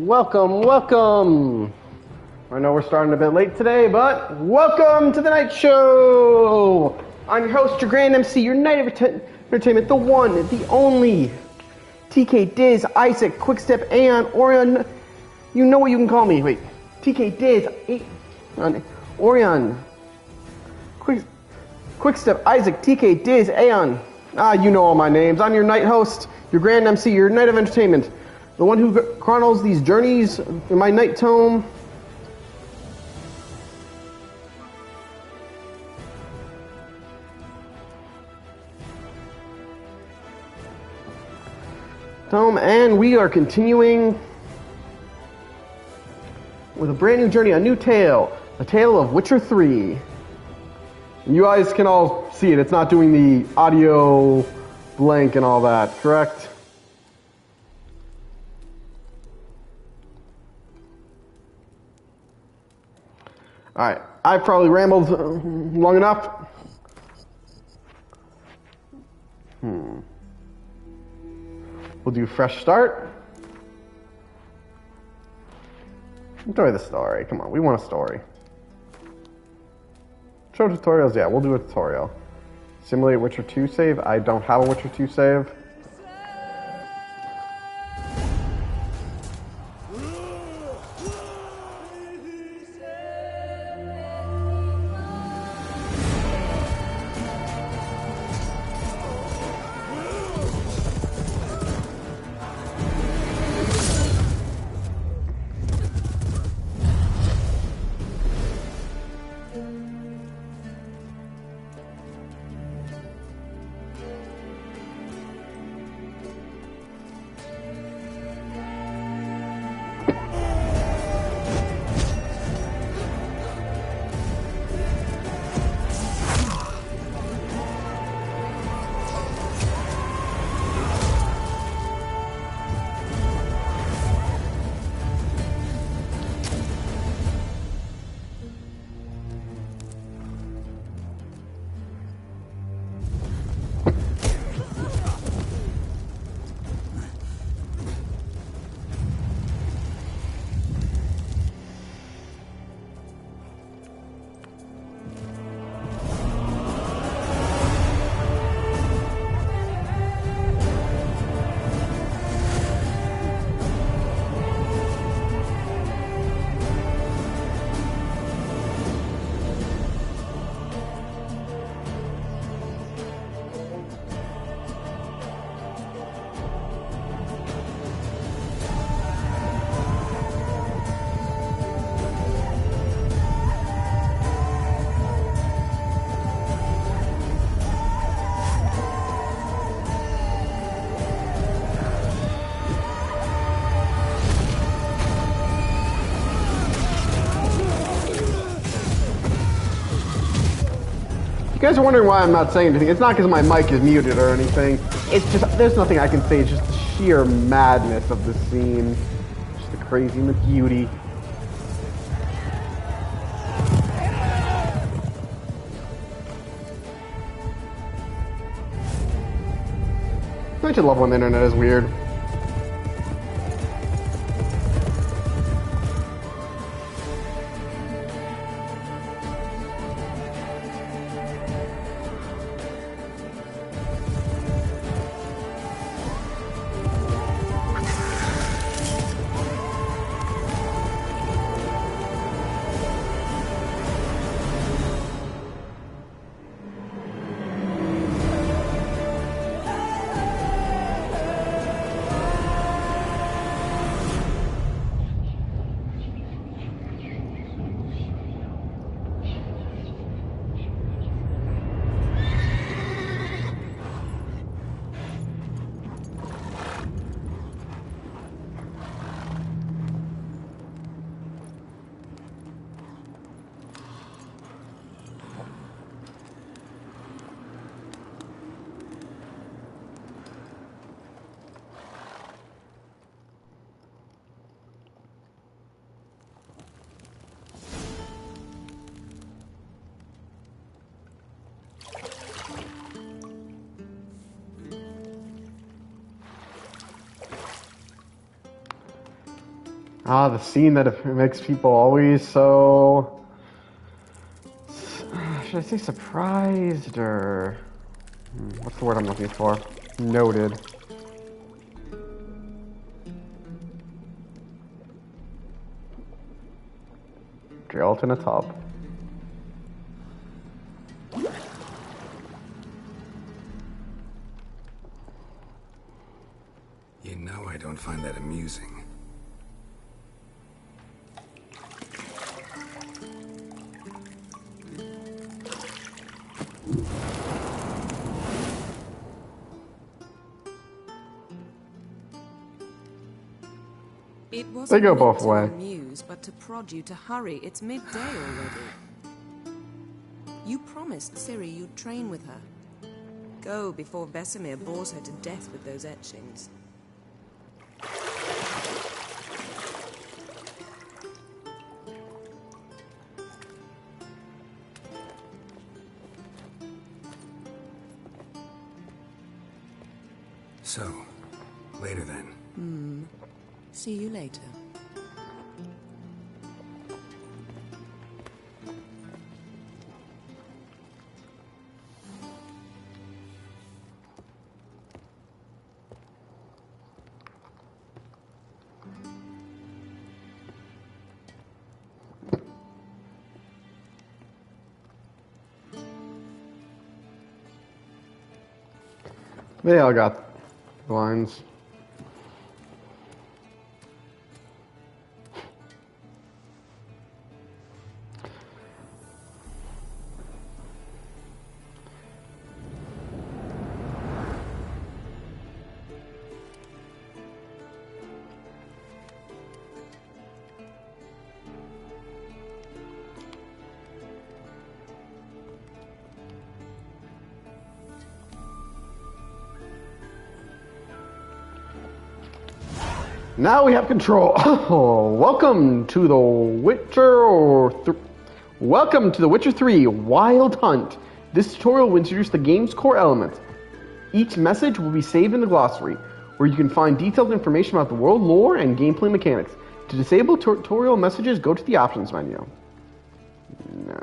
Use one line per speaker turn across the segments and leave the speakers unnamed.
Welcome, welcome. I know we're starting a bit late today, but welcome to the Night Show. I'm your host, your grand MC, your night of entertainment, the one, the only, TK Diz, Isaac, Quickstep, Aeon, Orion. You know what you can call me. Wait, TK Diz, Orion, Quickstep, Isaac, TK Diz, Aeon. You know all my names. I'm your night host, your grand MC, your night of entertainment. The one who chronicles these journeys in my night tome. And we are continuing with a brand new journey, a new tale. A tale of Witcher 3. And you guys can all see it. It's not doing the audio blank and all that, correct? Alright, I've probably rambled long enough. We'll do fresh start. Enjoy the story. Come on, we want a story. Show tutorials, yeah, we'll do a tutorial. Simulate Witcher 2 save. I don't have a Witcher 2 save. You guys are wondering why I'm not saying anything. It's not because my mic is muted or anything. It's just, there's nothing I can say. It's just the sheer madness of the scene. Just the crazy and the beauty. I just love when the internet is weird. Ah, the scene that makes people always so... Should I say surprised, or... What's the word I'm looking for? Noted. Geralt in a tub.
You know I don't find that amusing.
It wasn't
They go
meant
both
to
ways.
amuse, but to prod you to hurry. It's midday already. You promised Ciri you'd train with her. Go before Vesemir bores her to death with those etchings.
So, later then.
See you later.
They all got lines. Now we have control. Welcome to the Welcome to the Witcher 3 Wild Hunt. This tutorial will introduce the game's core elements. Each message will be saved in the glossary, where you can find detailed information about the world lore and gameplay mechanics. To disable tutorial messages, go to the options menu. No.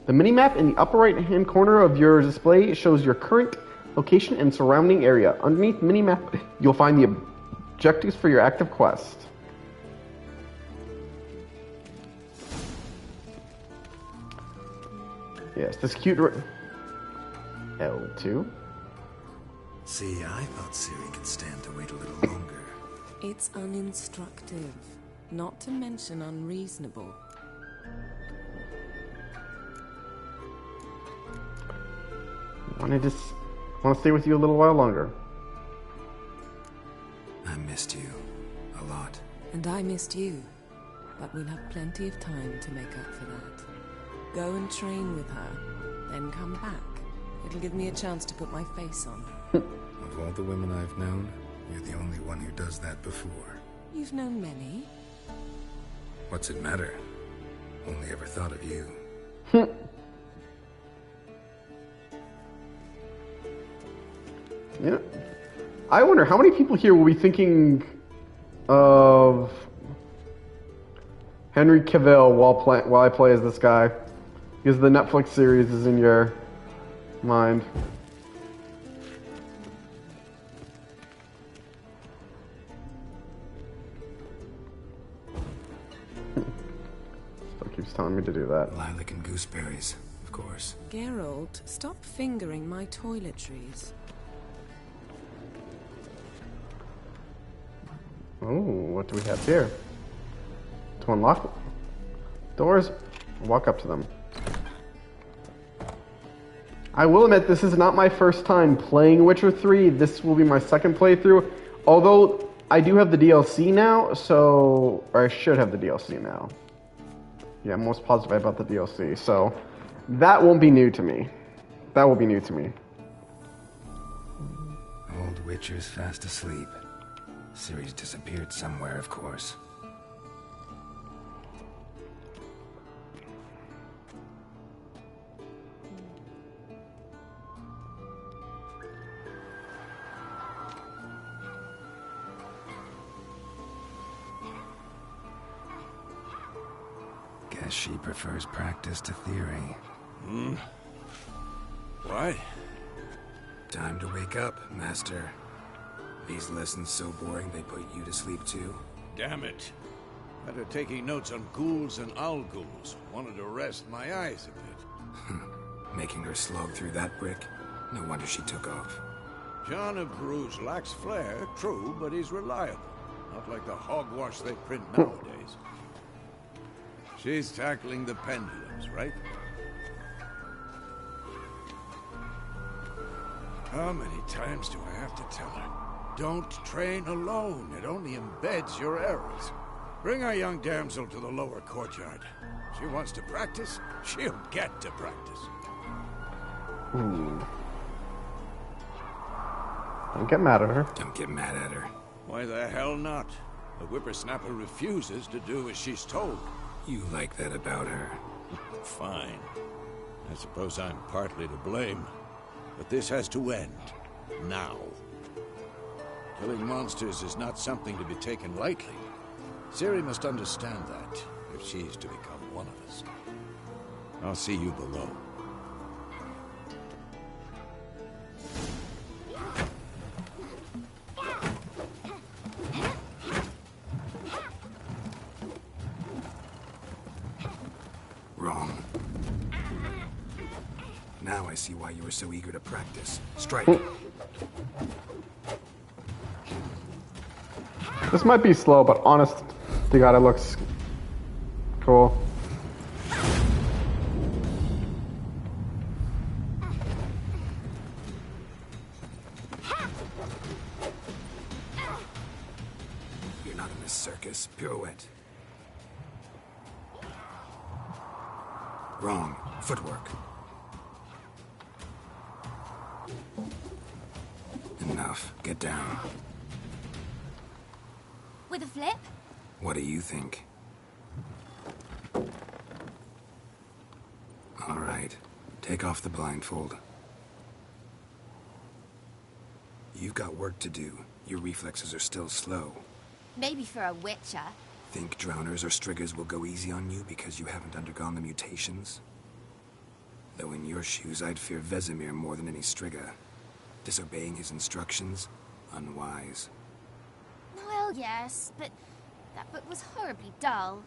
The minimap in the upper right-hand corner of your display shows your current location and surrounding area. Underneath the minimap, you'll find the objectives for your active quest. Yes, this cute L2.
See, I thought Ciri could stand to wait a little longer.
It's uninstructive, not to mention unreasonable.
Want to stay with you a little while longer.
I missed you a lot.
And I missed you, but we'll have plenty of time to make up for that. Go and train with her, then come back. It'll give me a chance to put my face on.
Of all the women I've known, you're the only one who does that before.
You've known many.
What's it matter? Only ever thought of you.
Yeah. I wonder how many people here will be thinking of Henry Cavill while I play as this guy, because the Netflix series is in your mind. Still keeps telling me to do that.
Lilac and gooseberries, of course.
Geralt, stop fingering my toiletries.
Oh, what do we have here? To unlock doors, walk up to them. I will admit, this is not my first time playing Witcher 3. This will be my second playthrough. Although, I do have the DLC now, or I should have the DLC now. Yeah, I'm most positive about the DLC, so that won't be new to me. That will be new to me.
Old Witcher's fast asleep. Ciri's disappeared somewhere, of course. Guess she prefers practice to theory.
What?
Time to wake up, Master. These lessons so boring they put you to sleep too?
Damn it. After taking notes on ghouls and owl ghouls, wanted to rest my eyes a bit.
Making her slog through that brick? No wonder she took off.
John of Bruges lacks flair, true, but he's reliable. Not like the hogwash they print nowadays. She's tackling the pendulums, right? How many times do I have to tell her? Don't train alone. It only embeds your errors. Bring our young damsel to the lower courtyard. She wants to practice, she'll get to practice.
Don't get mad at her.
Don't get mad at her.
Why the hell not? The whippersnapper refuses to do as she's told.
You like that about her.
Fine. I suppose I'm partly to blame. But this has to end. Now. Killing monsters is not something to be taken lightly. Ciri must understand that, if she's to become one of us. I'll see you below.
Wrong. Now I see why you were so eager to practice. Strike.
This might be slow, but honest to God, it looks cool.
You're not in this circus. Pirouette. Wrong. Footwork. Enough. Get down.
With a flip?
What do you think? All right. Take off the blindfold. You've got work to do. Your reflexes are still slow.
Maybe for a witcher.
Think drowners or striggers will go easy on you because you haven't undergone the mutations? Though in your shoes, I'd fear Vesemir more than any strigger. Disobeying his instructions? Unwise.
Well, yes, but that book was horribly dull.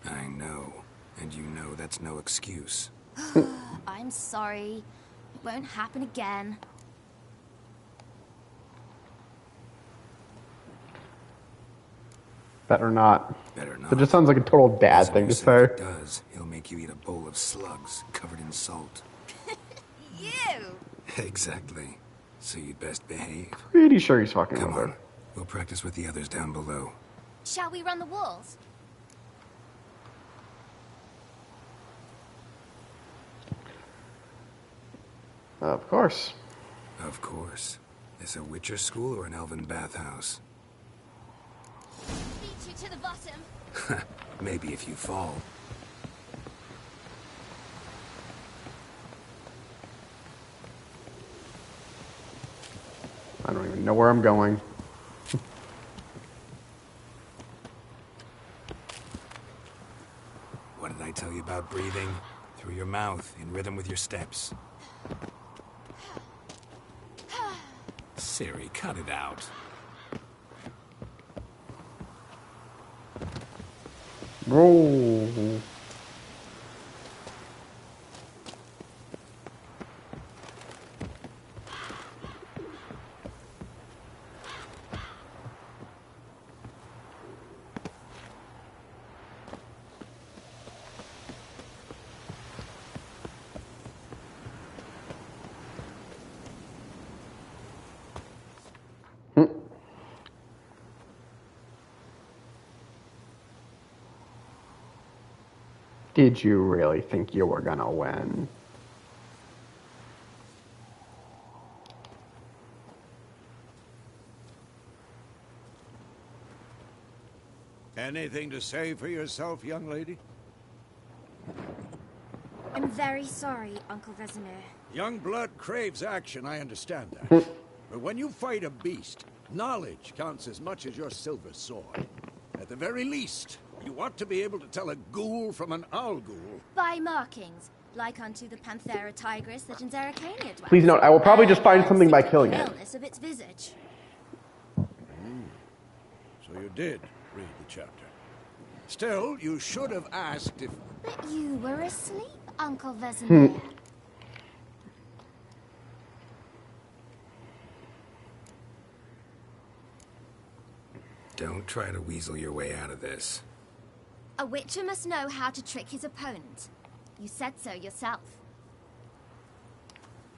I know. And you know that's no excuse.
I'm sorry. It won't happen again.
Better not.
Better not.
It just sounds like a total dad thing to say.
If it does, he'll make you eat a bowl of slugs covered in salt.
You!
Exactly. So you'd best behave.
Pretty sure he's fucking
Come
with
on.
her.
We'll practice with the others down below.
Shall we run the walls?
Of course.
Of course. Is a Witcher school or an elven bathhouse?
Beat you to the bottom.
Maybe if you fall.
I don't even know where I'm going.
What did I tell you about breathing? Through your mouth, in rhythm with your steps. Ciri, cut it out.
Roll. Did you really think you were gonna win?
Anything to say for yourself, young lady?
I'm very sorry, Uncle Vesemir.
Young blood craves action, I understand that. But when you fight a beast, knowledge counts as much as your silver sword. At the very least, You want to be able to tell a ghoul from an owl ghoul.
By markings, like unto the Panthera tigris that in Zerrikania dwells.
Please note, I will probably just find something by killing it.
Illness of its visage.
So you did read the chapter. Still, you should have asked if...
But you were asleep, Uncle Vesemir.
Don't try to weasel your way out of this.
A witcher must know how to trick his opponent. You said so yourself.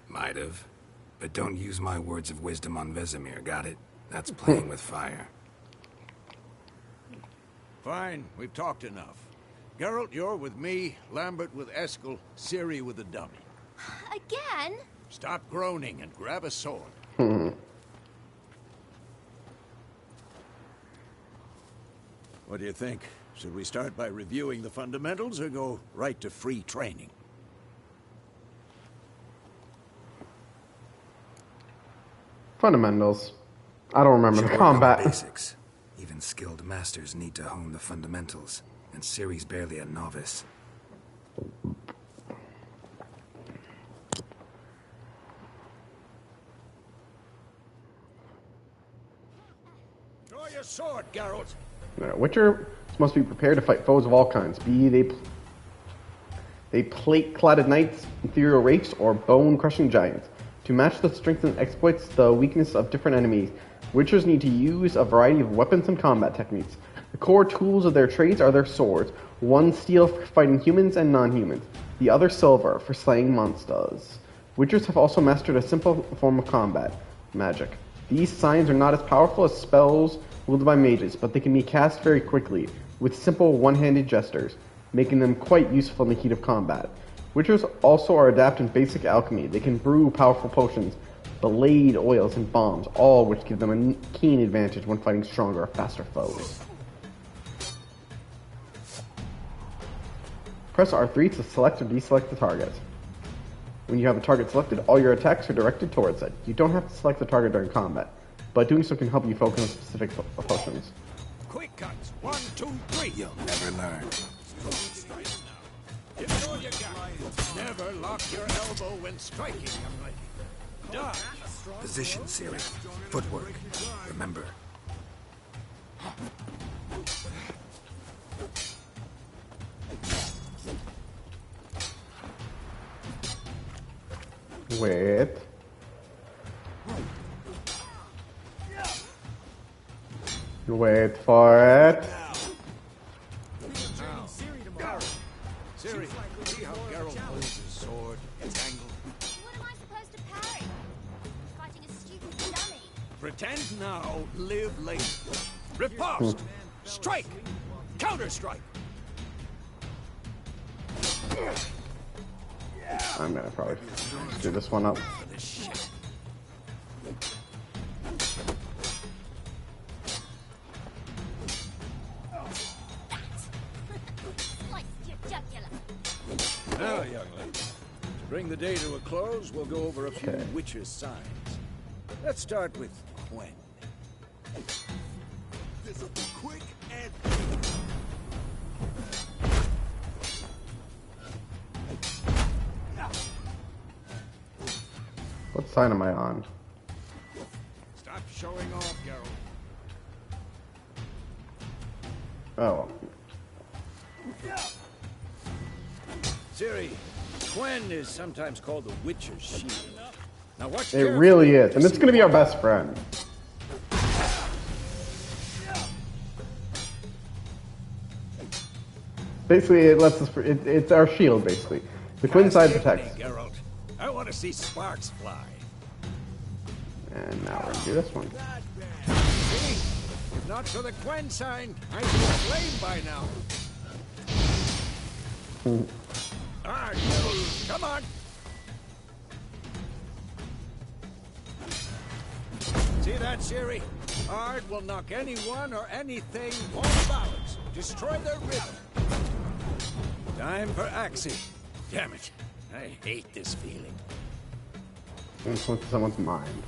Might have. But don't use my words of wisdom on Vesemir, got it? That's playing with fire.
Fine, we've talked enough. Geralt, you're with me, Lambert with Eskel, Ciri with the dummy.
Again?
Stop groaning and grab a sword. What do you think? Should we start by reviewing the fundamentals or go right to free training?
Fundamentals. I don't remember the
Should work on the
combat.
basics. Even skilled masters need to hone the fundamentals, and Ciri's barely a novice.
Draw your sword, Geralt.
Witcher must be prepared to fight foes of all kinds, be they plate-cladded knights, ethereal wraiths, or bone-crushing giants. To match the strength and exploits the weakness of different enemies, Witchers need to use a variety of weapons and combat techniques. The core tools of their trades are their swords, one steel for fighting humans and non-humans, the other silver for slaying monsters. Witchers have also mastered a simple form of combat, magic. These signs are not as powerful as spells wielded by mages, but they can be cast very quickly, with simple one-handed gestures, making them quite useful in the heat of combat. Witchers also are adept in basic alchemy. They can brew powerful potions, blade oils, and bombs, all which give them a keen advantage when fighting stronger or faster foes. Press R3 to select or deselect the target. When you have a target selected, all your attacks are directed towards it. You don't have to select the target during combat, but doing so can help you focus on specific potions.
Quick cuts. 1, 2, 3.
You'll never learn.
Give it all you got. Never lock your elbow when striking, young lady. Dodge.
Position, Ciri. Footwork. Remember.
Wait. Wait for it.
Ciri, see how Geralt holds his sword? It's angled.
What am I supposed to parry? Fighting a stupid dummy.
Pretend now, live later. Riposte! Strike! Counter-strike!
I'm gonna probably do this one up.
Sliced your jugular.
Now, young lady, to bring the day to a close, we'll go over a few
Okay.
witches' signs. Let's start with Gwen. This'll be quick and...
What sign am I on?
Stop showing off, Geralt.
Oh.
Ciri, Gwen is sometimes called the Witcher's Shield. Now watch
It
carefully
really is, and
to
it's
see
gonna be our
what-
best friend. Basically, it lets us. It's our shield, basically. The Quinn side
Can't save
protects.
me, Geralt. I want to see sparks fly.
And now we're gonna do this one.
See? If not for the Gwen sign, I'd be aflame by now. All right, Geralt, come on. See that, Ciri? Ard will knock anyone or anything off balance, destroy their rhythm. Time for Axie. Damn it, I hate this feeling.
Influence someone's mind.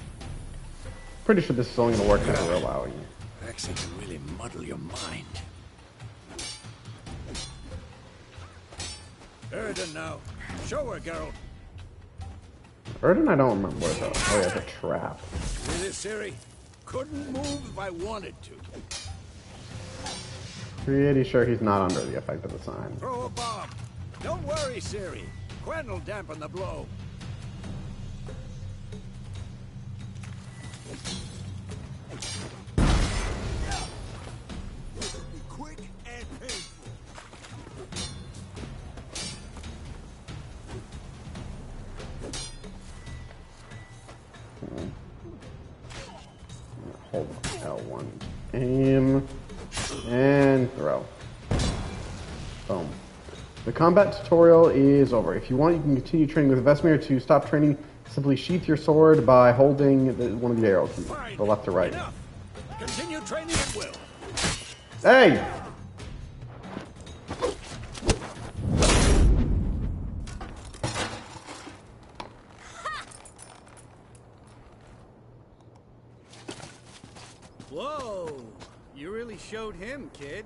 Pretty sure this is only gonna work if we're allowing it.
Axie can really muddle your mind. Erden now. Show her, girl.
Erden, I don't remember what it is. Oh, yeah, it's a trap.
See this, Ciri? Couldn't move if I wanted to.
Pretty sure he's not under the effect of the sign.
Throw a bomb. Don't worry, Ciri. Gwen will dampen the blow. This will be quick and painful.
Hold on, L1. Aim. And throw. Boom. The combat tutorial is over. If you want, you can continue training with Vesemir. To stop training, simply sheath your sword by holding one of the arrow keys, the left or right.
Enough. Continue training at will.
Hey!
Whoa! You really showed him, kid.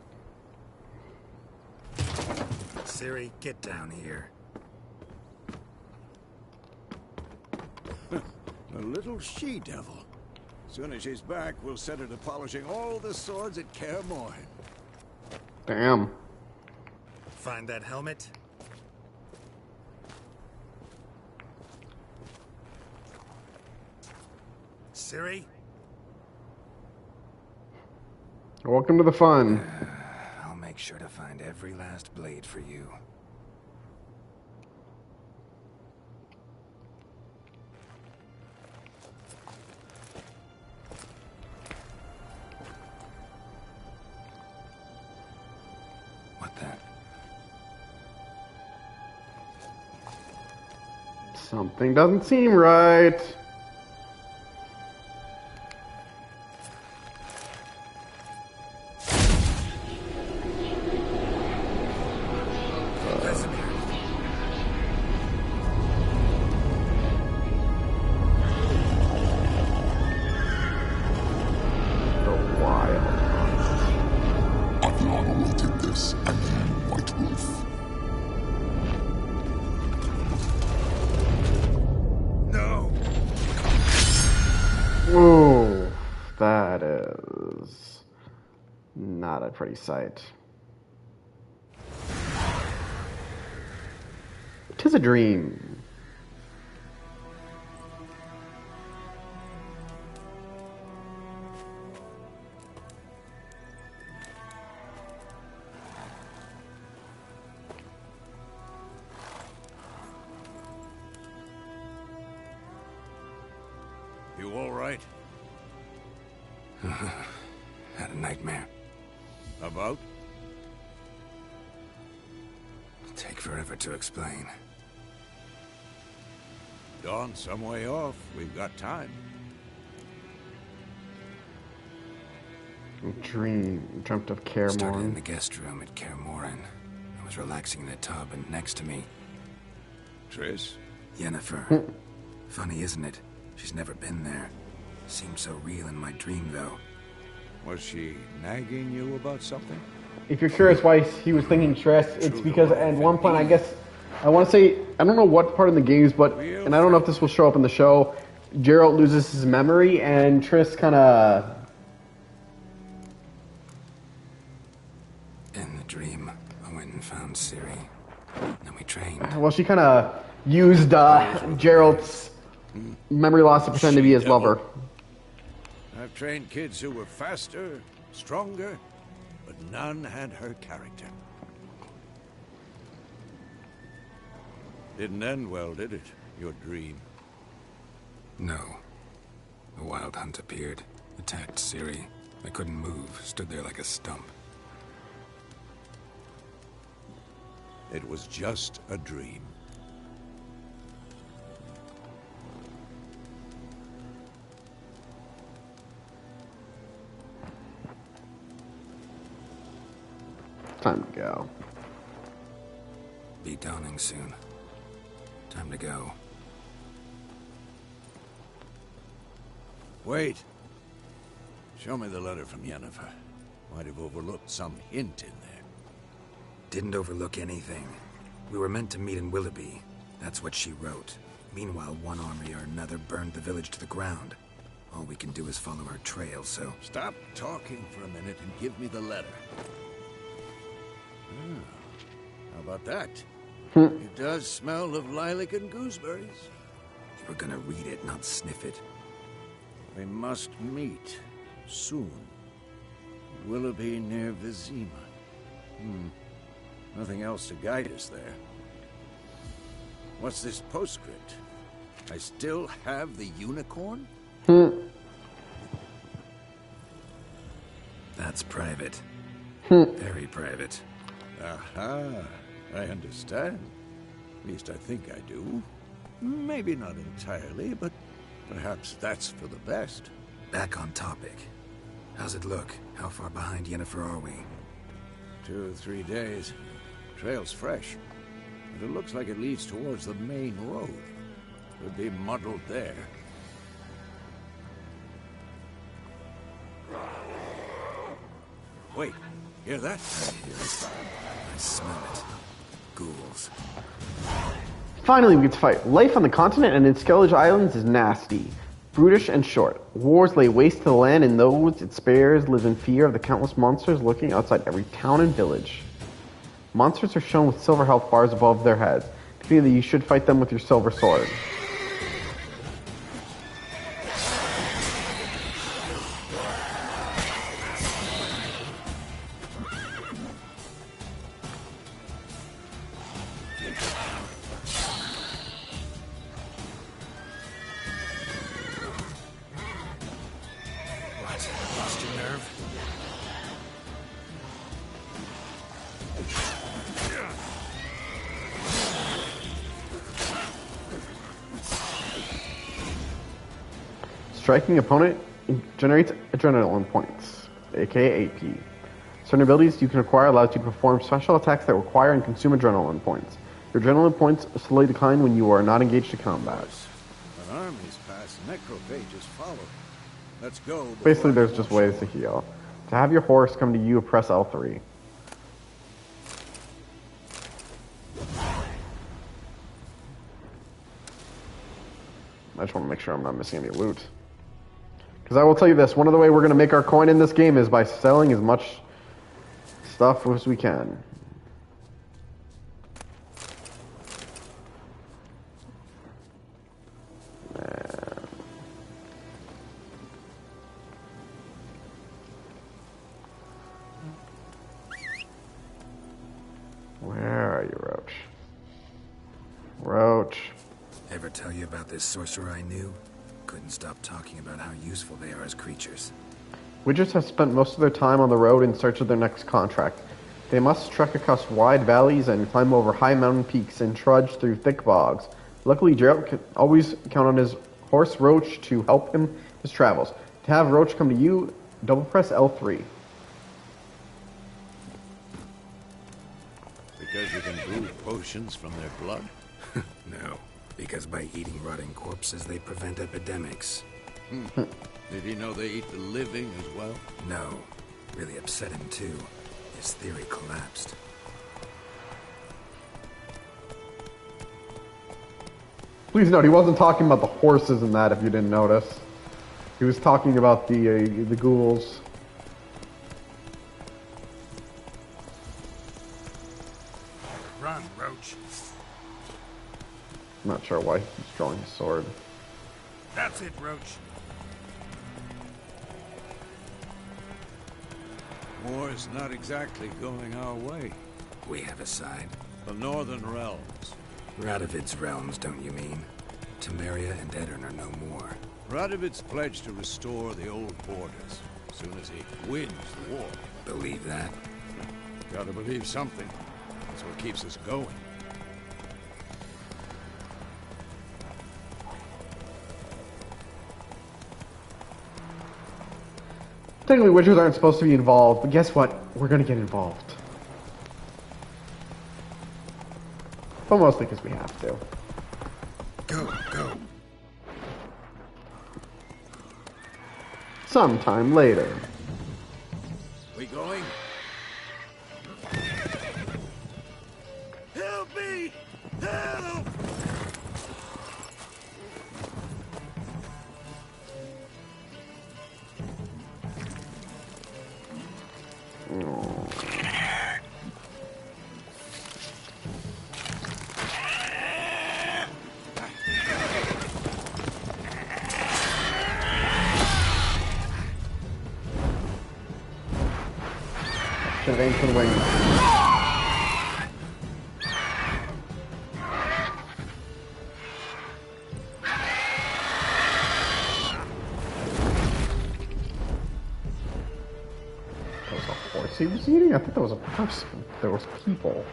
Ciri, get down here.
A little she-devil. Soon as she's back, we'll set her to polishing all the swords at Kaer Morhen.
Damn.
Find that helmet? Ciri?
Welcome to the fun.
I'll make sure to find every last blade for you. What the?
Something doesn't seem right. Ooh, that is not a pretty sight. 'Tis a dream.
You all right?
Had a nightmare.
About?
Take forever to explain.
Dawn some way off. We've got time.
Dream. Dreamt of Kaer
Started in
Morhen.
the guest room at Kaer Morhen. I was relaxing in a tub, and next to me,
Triss?
Yennefer. Funny, isn't it? She's never been there. Seemed so real in my dream, though.
Was she nagging you about something?
If you're curious why he was thinking Triss, it's because at one point, I guess, I want to say, I don't know what part in the games, but, and I don't know if this will show up in the show, Geralt loses his memory, and Triss kind of...
In the dream, I went and found Ciri. Then we trained.
Well, she kind of used Geralt's memory loss to pretend to be his lover.
I've trained kids who were faster, stronger, but none had her character. Didn't end well, did it? Your dream?
No. The wild hunt appeared, attacked Ciri. I couldn't move, stood there like a stump.
It was just a dream.
Time to go.
Be dawning soon. Time to go.
Wait. Show me the letter from Yennefer. Might have overlooked some hint in there.
Didn't overlook anything. We were meant to meet in Willoughby. That's what she wrote. Meanwhile, one army or another burned the village to the ground. All we can do is follow our trail, so...
Stop talking for a minute and give me the letter. How about that? It does smell of lilac and gooseberries.
We're gonna read it, not sniff it.
We must meet soon. Willoughby near Vizima. Nothing else to guide us there. What's this postscript? I still have the unicorn?
That's private. Very private.
Aha, I understand. At least I think I do. Maybe not entirely, but perhaps that's for the best.
Back on topic. How's it look? How far behind Yennefer are we?
2 or 3 days. Trail's fresh. But it looks like it leads towards the main road. Could be muddled there. Wait, hear that?
I hear it. I smell it. Ghouls.
Finally, we get to fight. Life on the continent and in Skellige Islands is nasty, brutish, and short. Wars lay waste to the land, and those it spares live in fear of the countless monsters lurking outside every town and village. Monsters are shown with silver health bars above their heads. Clearly, you should fight them with your silver sword.
What? Lost your nerve?
Striking opponent generates adrenaline points, aka AP. Certain abilities you can acquire allows you to perform special attacks that require and consume adrenaline points. Your adrenaline points slowly decline when you are not engaged in combat.
An army's past, necrophages follow. Let's go.
Basically, there's just ways to heal. To have your horse come to you, press L3. I just want to make sure I'm not missing any loot. Because I will tell you this, one of the ways we're going to make our coin in this game is by selling as much stuff as we can. Man. Where are you, Roach? Roach.
Ever tell you about this sorcerer I knew? Couldn't stop talking about how useful they are as creatures.
Witchers have spent most of their time on the road in search of their next contract. They must trek across wide valleys and climb over high mountain peaks and trudge through thick bogs. Luckily, Geralt can always count on his horse Roach to help him his travels. To have Roach come to you, double press L3.
Because you can brew potions from their blood?
No, because by eating rotting corpses, they prevent epidemics.
Did he know they eat the living as well?
No, really upset him too. His theory collapsed.
Please note, he wasn't talking about the horses and that, if you didn't notice. He was talking about the ghouls.
Run, Roach.
I'm not sure why he's drawing his sword.
That's it, Roach.
War is not exactly going our way.
We have a side.
The Northern Realms.
Radovid's realms, don't you mean? Temeria and Edirn are no more.
Radovid's pledged to restore the old borders as soon as he wins the war.
Believe that?
Gotta believe something. That's what keeps us going.
Technically, witchers aren't supposed to be involved, but guess what? We're gonna get involved. But mostly because we have to.
Go, go.
Sometime later.
We going? Help me!
of ancient wings. That was a horse he was eating? I thought that was a person. There was people.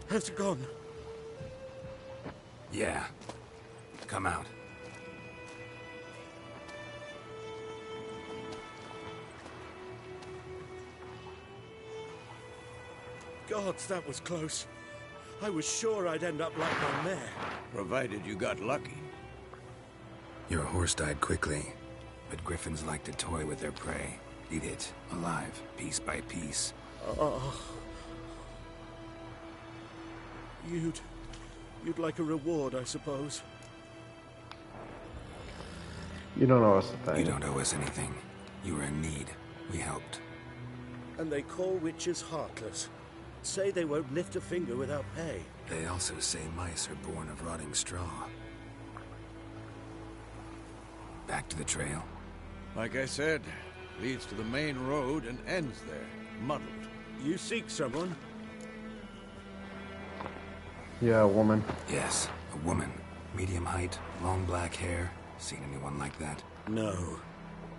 Has it gone?
Yeah. Come out.
Gods, that was close. I was sure I'd end up like my mare.
Provided you got lucky.
Your horse died quickly, but griffins like to toy with their prey. Eat it, alive, piece by piece.
Oh. You'd like a reward, I suppose.
You don't owe us a thing.
You don't owe us anything. You were in need. We helped.
And they call witches heartless. Say they won't lift a finger without pay.
They also say mice are born of rotting straw. Back to the trail.
Like I said, leads to the main road and ends there, muddled.
You seek someone?
Yeah, a woman.
Yes, a woman. Medium height, long black hair. Seen anyone like that?
No.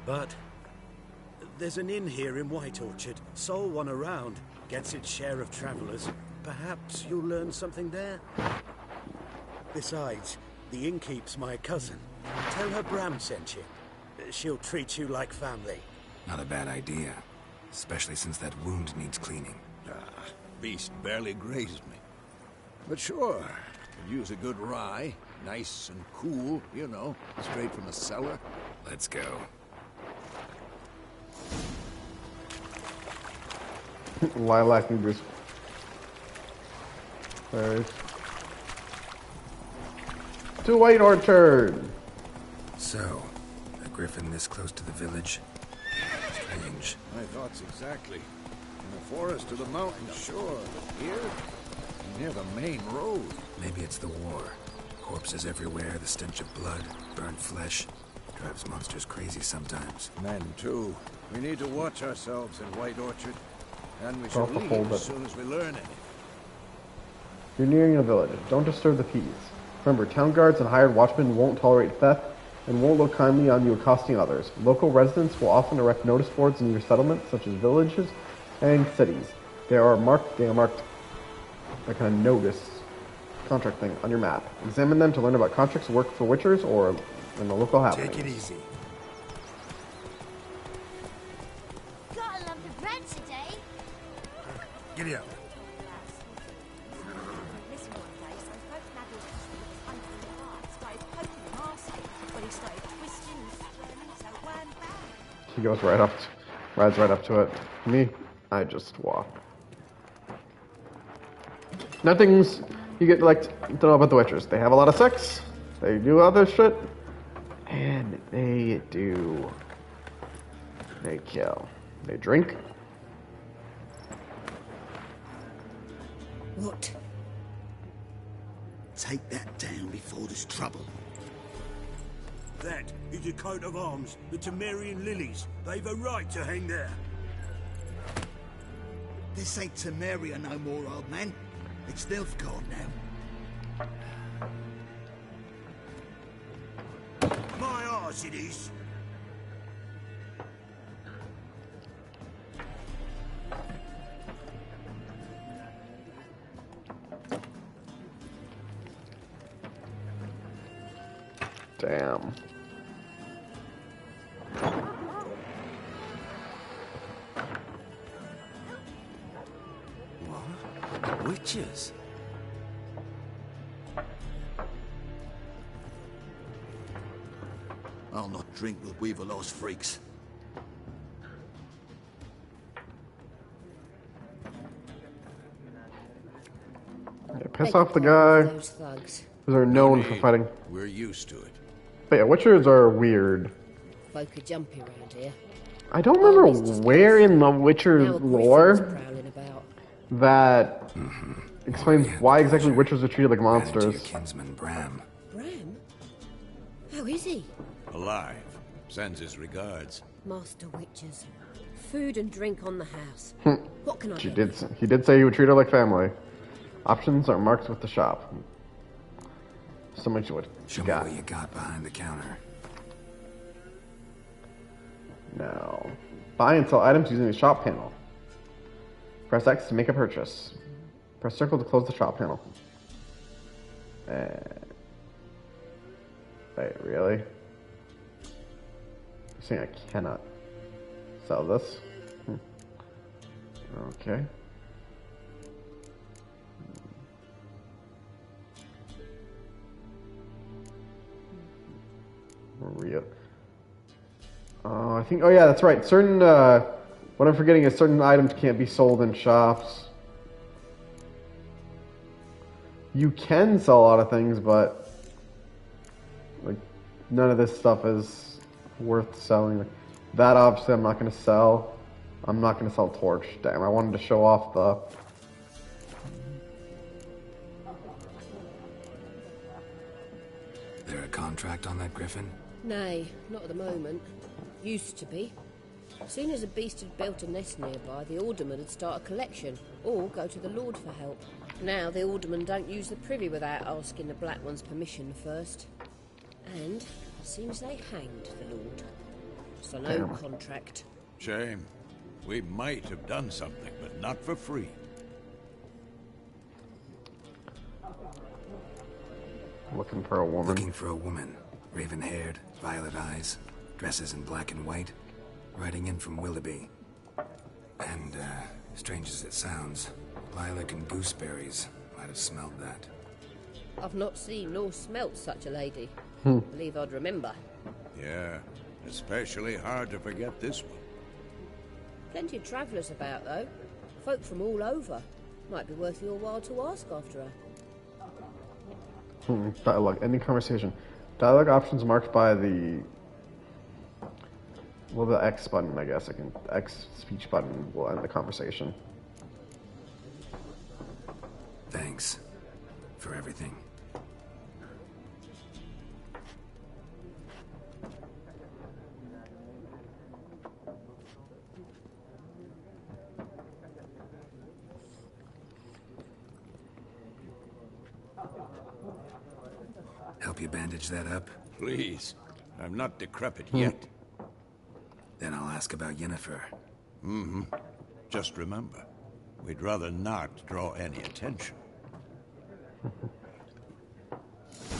But there's an inn here in White Orchard. Sole one around. Gets its share of travelers. Perhaps you'll learn something there. Besides, the innkeep's my cousin. Tell her Bram sent you. She'll treat you like family.
Not a bad idea. Especially since that wound needs cleaning.
Beast barely grazed me. But sure, could use a good rye. Nice and cool, you know, straight from the cellar.
Let's go.
Lilac and goose. There's to White Orchard.
So, a griffin this close to the village? Strange.
My thoughts exactly. In the forest or the mountains, sure. But here? Near the main road.
Maybe it's the war. Corpses everywhere, the stench of blood, burnt flesh. Drives monsters crazy sometimes.
Men, too. We need to watch ourselves in White Orchard. And we should leave
hold
as
it.
soon as we learn anything.
You're nearing a village. Don't disturb the peace. Remember, town guards and hired watchmen won't tolerate theft and won't look kindly on you accosting others. Local residents will often erect notice boards in your settlements, such as villages and cities. They are marked that kind of notice contract thing on your map. Examine them to learn about contracts work for witchers or in the local happenings.
Take it easy.
Gotta love the bread today.
Giddy up.
Listen one day, so both Naggles was under the heart, started poking him arsehole, but he started twisting and squirming, so it weren't bad.
He goes rides right up to it. Me, I just walk. Nothing's, you get like, don't know about the witchers. They have a lot of sex, they do other shit, and they kill. They drink.
What? Take that down before there's trouble.
That is a coat of arms, the Temerian lilies. They've a right to hang there.
This ain't Temeria no more, old man. It's Nilfgaard now.
My arse it is.
Damn.
What? Witches?
I'll not drink with Weaverlaw's freaks.
Yeah, piss off the guy.
Those thugs.
Because they're known for fighting.
We're used to it.
But yeah, witchers are weird.
Folk are jumpy around here.
I don't remember
Always just
where in the Witcher
Now a griffin's
lore
prowling about.
that explains why exactly witchers are treated like
Gratitude to
monsters.
your kinsman Bram.
Bram?
How is he?
Alive. Sends his regards.
Master Witchers. Food and drink on the house. What can I do?
He did say he would treat her like family. Options are marked with the shop. So much what
Show
you
me
got.
what you got behind the counter.
Now, buy and sell items using the shop panel. Press X to make a purchase. Press circle to close the shop panel. Wait, really? You're saying I cannot sell this? Okay. Real. I think. Oh yeah, that's right. Certain. What I'm forgetting is certain items can't be sold in shops. You can sell a lot of things, but like none of this stuff is worth selling. That obviously I'm not going to sell. I'm not going to sell Torch. Damn, I wanted to show off the.
There a contract on that griffin?
Nay, not at the moment. Used to be. Soon as a beast had built a nest nearby, the alderman would start a collection, or go to the Lord for help. Now the aldermen don't use the privy without asking the Black One's permission first. And seems they hanged the Lord. So no contract.
Shame. We might have done something, but not for free.
Looking for a woman.
Looking for a woman. Raven-haired, violet eyes, dresses in black and white. Riding in from Willoughby. And, strange as it sounds, lilac and gooseberries might have smelled that.
I've not seen nor smelt such a lady. Believe I'd remember.
Yeah, especially hard to forget this one.
Plenty of travellers about, though. Folk from all over. Might be worth your while to ask after her.
Dialogue. Ending conversation. Dialogue options marked by the... Well, the X button, I guess. X speech button will end the conversation.
Thanks for everything. Help you bandage that up?
Please. I'm not decrepit yet.
Then I'll ask about Yennefer.
Just remember, we'd rather not draw any attention.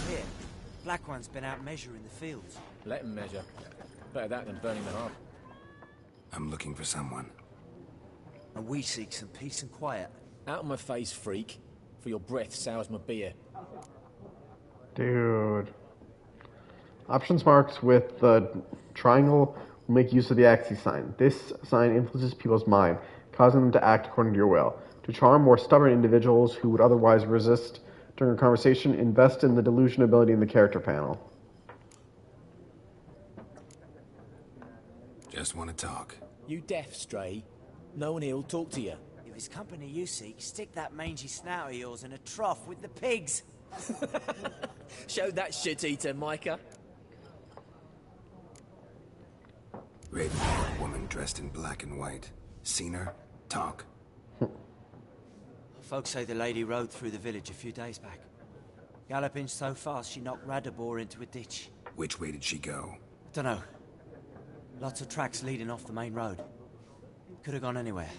Here, Black One's been out measuring the fields.
Let him measure. Better that than burning the harp.
I'm looking for someone.
And we seek some peace and quiet.
Out of my face, freak. For your breath sours my beer.
Dude. Options marked with the triangle will make use of the axis sign. This sign influences people's mind, causing them to act according to your will. To charm more stubborn individuals who would otherwise resist during a conversation, invest in the delusion ability in the character panel.
Just want to talk.
You deaf, Stray? No one here'll talk to you.
If it's company you seek, stick that mangy snout of yours in a trough with the pigs.
Show that shit-eater, Micah.
Raven-haired woman dressed in black and white. Seen her? Talk.
Folks say the lady rode through the village a few days back. Galloping so fast she knocked Radabor into a ditch.
Which way did she go?
Dunno. Lots of tracks leading off the main road. Could have gone anywhere.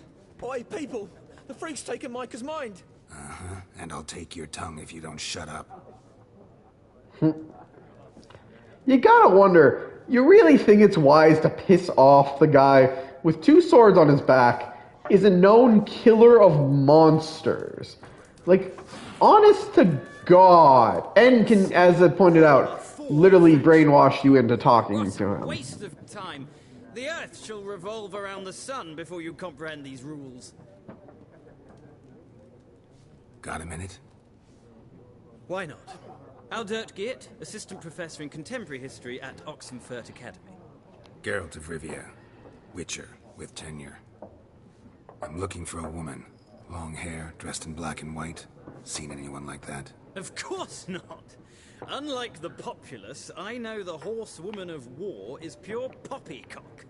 Oi, people! The freak's taken Micah's mind!
Uh-huh. And I'll take your tongue if you don't shut up.
You gotta wonder, you really think it's wise to piss off the guy with 2 swords on his back is a known killer of monsters? Like, honest to God. And can, as I pointed out, literally brainwash you into talking to him.
Waste of time. The Earth shall revolve around the sun before you comprehend these rules.
Got a minute?
Why not? Aldert Geert, Assistant Professor in Contemporary History at Oxenfurt Academy.
Geralt of Rivia. Witcher, with tenure. I'm looking for a woman. Long hair, dressed in black and white. Seen anyone like that?
Of course not. Unlike the populace, I know the horsewoman of war is pure poppycock.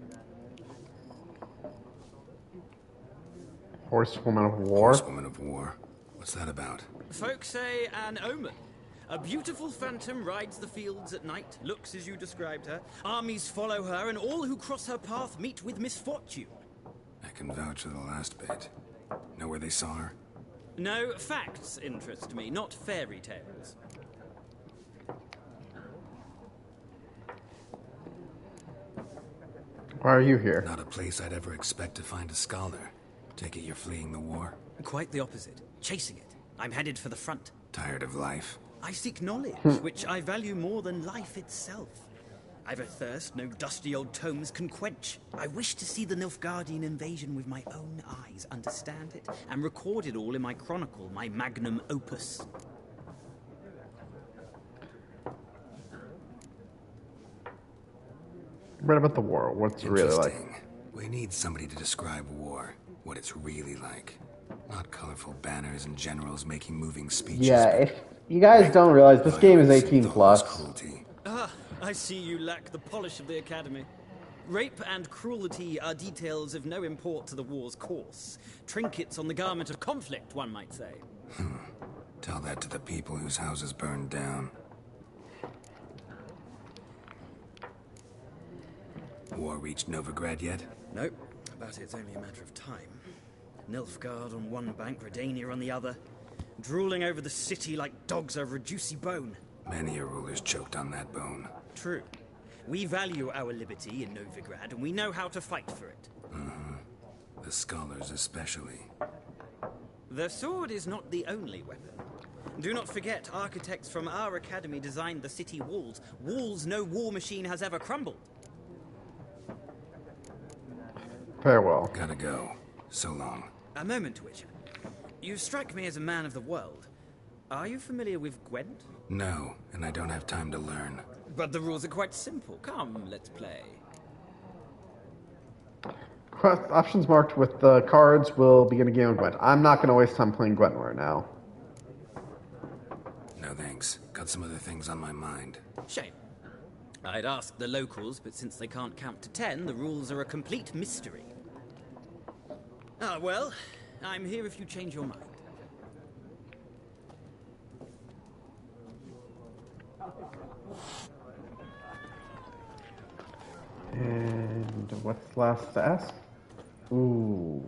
Horsewoman of war?
Horsewoman of war. What's that about?
Folk say an omen. A beautiful phantom rides the fields at night, looks as you described her. Armies follow her, and all who cross her path meet with misfortune.
I can vouch for the last bit. Know where they saw her?
No, facts interest me, not fairy tales.
Why are you here?
Not a place I'd ever expect to find a scholar. Take it you're fleeing the war?
Quite the opposite. Chasing it. I'm headed for the front.
Tired of life?
I seek knowledge, which I value more than life itself. I've a thirst no dusty old tomes can quench. I wish to see the Nilfgaardian invasion with my own eyes, understand it, and record it all in my chronicle, my magnum opus.
Read about the war. What's it really like?
We need somebody to describe war, what it's really like. Not colorful banners and generals making moving speeches.
Yeah, if you guys don't realize, this game is 18 plus.
Cruelty.
Ah, I see you lack the polish of the Academy. Rape and cruelty are details of no import to the war's course. Trinkets on the garment of conflict, one might say.
Tell that to the people whose houses burned down. War reached Novigrad yet?
Nope, but it's only a matter of time. Nilfgaard on one bank, Redania on the other, drooling over the city like dogs over a juicy bone.
Many a ruler's choked on that bone.
True. We value our liberty in Novigrad, and we know how to fight for it.
The scholars especially.
The sword is not the only weapon. Do not forget, architects from our academy designed the city walls. Walls no war machine has ever crumbled.
Farewell.
Gotta go. So long.
A moment, Witcher. You strike me as a man of the world. Are you familiar with Gwent?
No, and I don't have time to learn.
But the rules are quite simple. Come, let's play.
Options marked with the cards will begin a game of Gwent. I'm not going to waste time playing Gwent right now.
No thanks. Got some other things on my mind.
Shame. I'd ask the locals, but since they can't count to 10, the rules are a complete mystery. Ah, well, I'm here if you change your mind.
And what's last to ask? Ooh.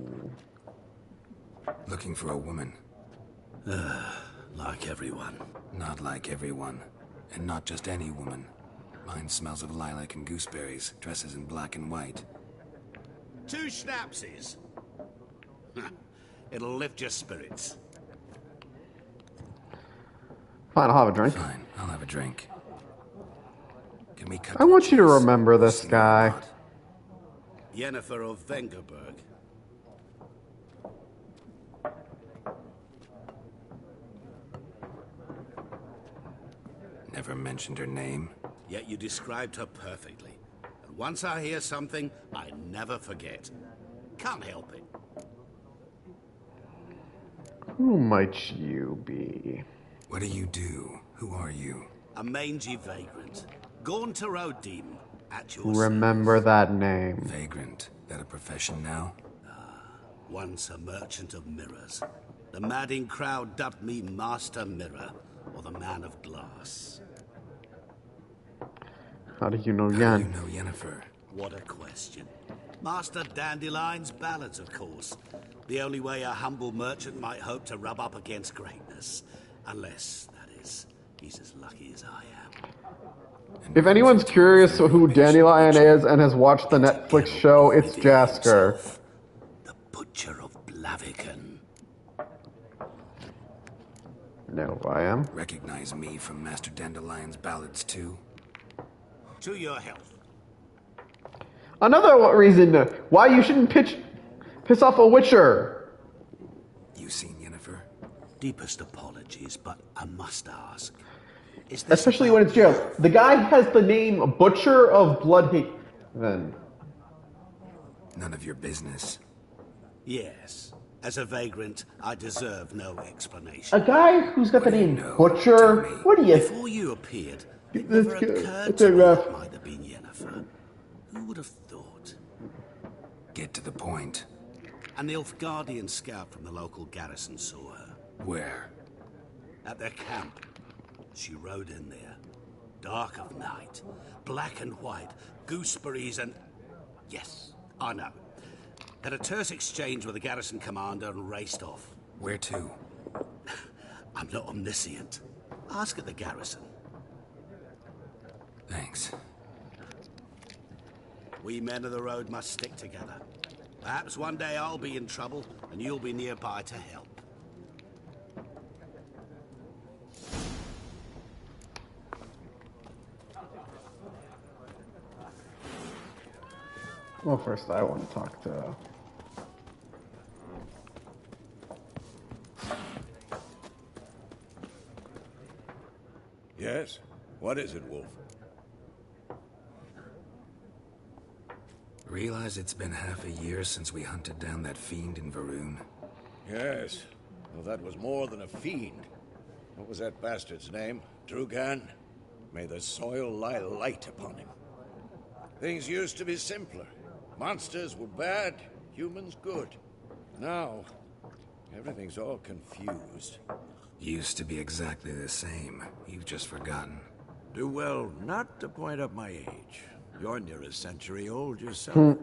Looking for a woman.
Like everyone.
Not like everyone. And not just any woman. Mine smells of lilac and gooseberries, dresses in black and white.
2 schnapsies. It'll lift your spirits.
Fine, I'll have a drink.
Fine, I'll have a drink. Can we cut
I want you to remember this guy.
Yennefer of Vengerberg.
Never mentioned her name.
Yet you described her perfectly. And once I hear something, I never forget. Can't help it.
Who might you be?
What do you do? Who are you?
A mangy vagrant. Gone to Rodim, at your
Remember that name.
Vagrant. That a profession now?
Once a merchant of mirrors. The madding crowd dubbed me Master Mirror, or the Man of Glass.
How do you know
How do
Yen?
you know Yennefer?
What a question. Master Dandelion's ballads, of course. The only way a humble merchant might hope to rub up against greatness. Unless, that is, he's as lucky as I am.
If anyone's curious who Dandelion is and has watched the Netflix show, it's Jasker.
The Butcher of Blaviken.
Know who I am?
Recognize me from Master Dandelion's ballads too?
To your health.
Another reason why you shouldn't piss off a Witcher.
You seen Yennefer?
Deepest apologies, but I must ask. Is this
Especially when it's jail. The guy has the name Butcher of Bloodhaven.
None of your business.
Yes. As a vagrant, I deserve no explanation.
A guy who's got the name Butcher? What do you...
Before you appeared, it
Let's
never
go.
occurred
Let's
to
go,
me
Raph.
it might have been Yennefer. Who would have thought?
Get to the point.
A Nilfgaardian scout from the local garrison saw her.
Where?
At their camp. She rode in there. Dark of night. Black and white. Gooseberries and... Yes, I know. Had a terse exchange with the garrison commander and raced off.
Where to?
I'm not omniscient. Ask at the garrison.
Thanks.
We men of the road must stick together. Perhaps one day I'll be in trouble and you'll be nearby to help.
Well, first I want to talk to...
Yes? What is it, Wolf?
Realize it's been half a year since we hunted down that fiend in Varun?
Yes. Well, that was more than a fiend. What was that bastard's name? Drugan? May the soil lie light upon him. Things used to be simpler. Monsters were bad, humans good. Now, everything's all confused.
Used to be exactly the same. You've just forgotten.
Do well not to point up my age. You're near a century old yourself.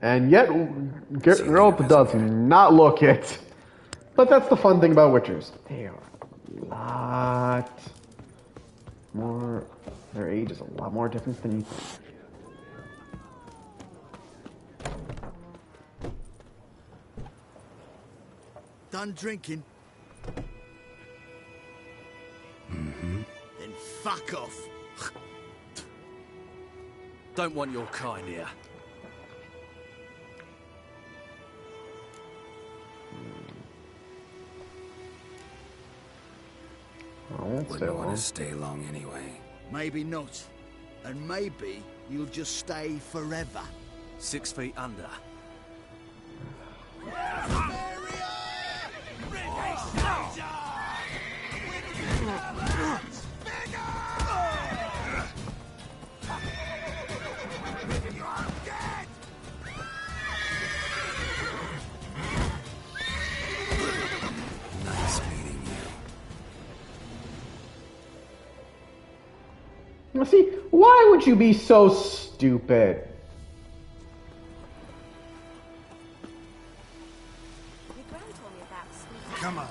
And yet, Geralt does not look it. But that's the fun thing about Witchers. They are a lot more... Their age is a lot more different than you think.
Done drinking?
Mm-hmm.
Then fuck off. Don't want your kind here.
Wouldn't want to stay long anyway.
Maybe not. And maybe you'll just stay forever. 6 feet under.
Nice meeting you.
Now see, why would you be so stupid?
Your gran told me about sweet.
Come on.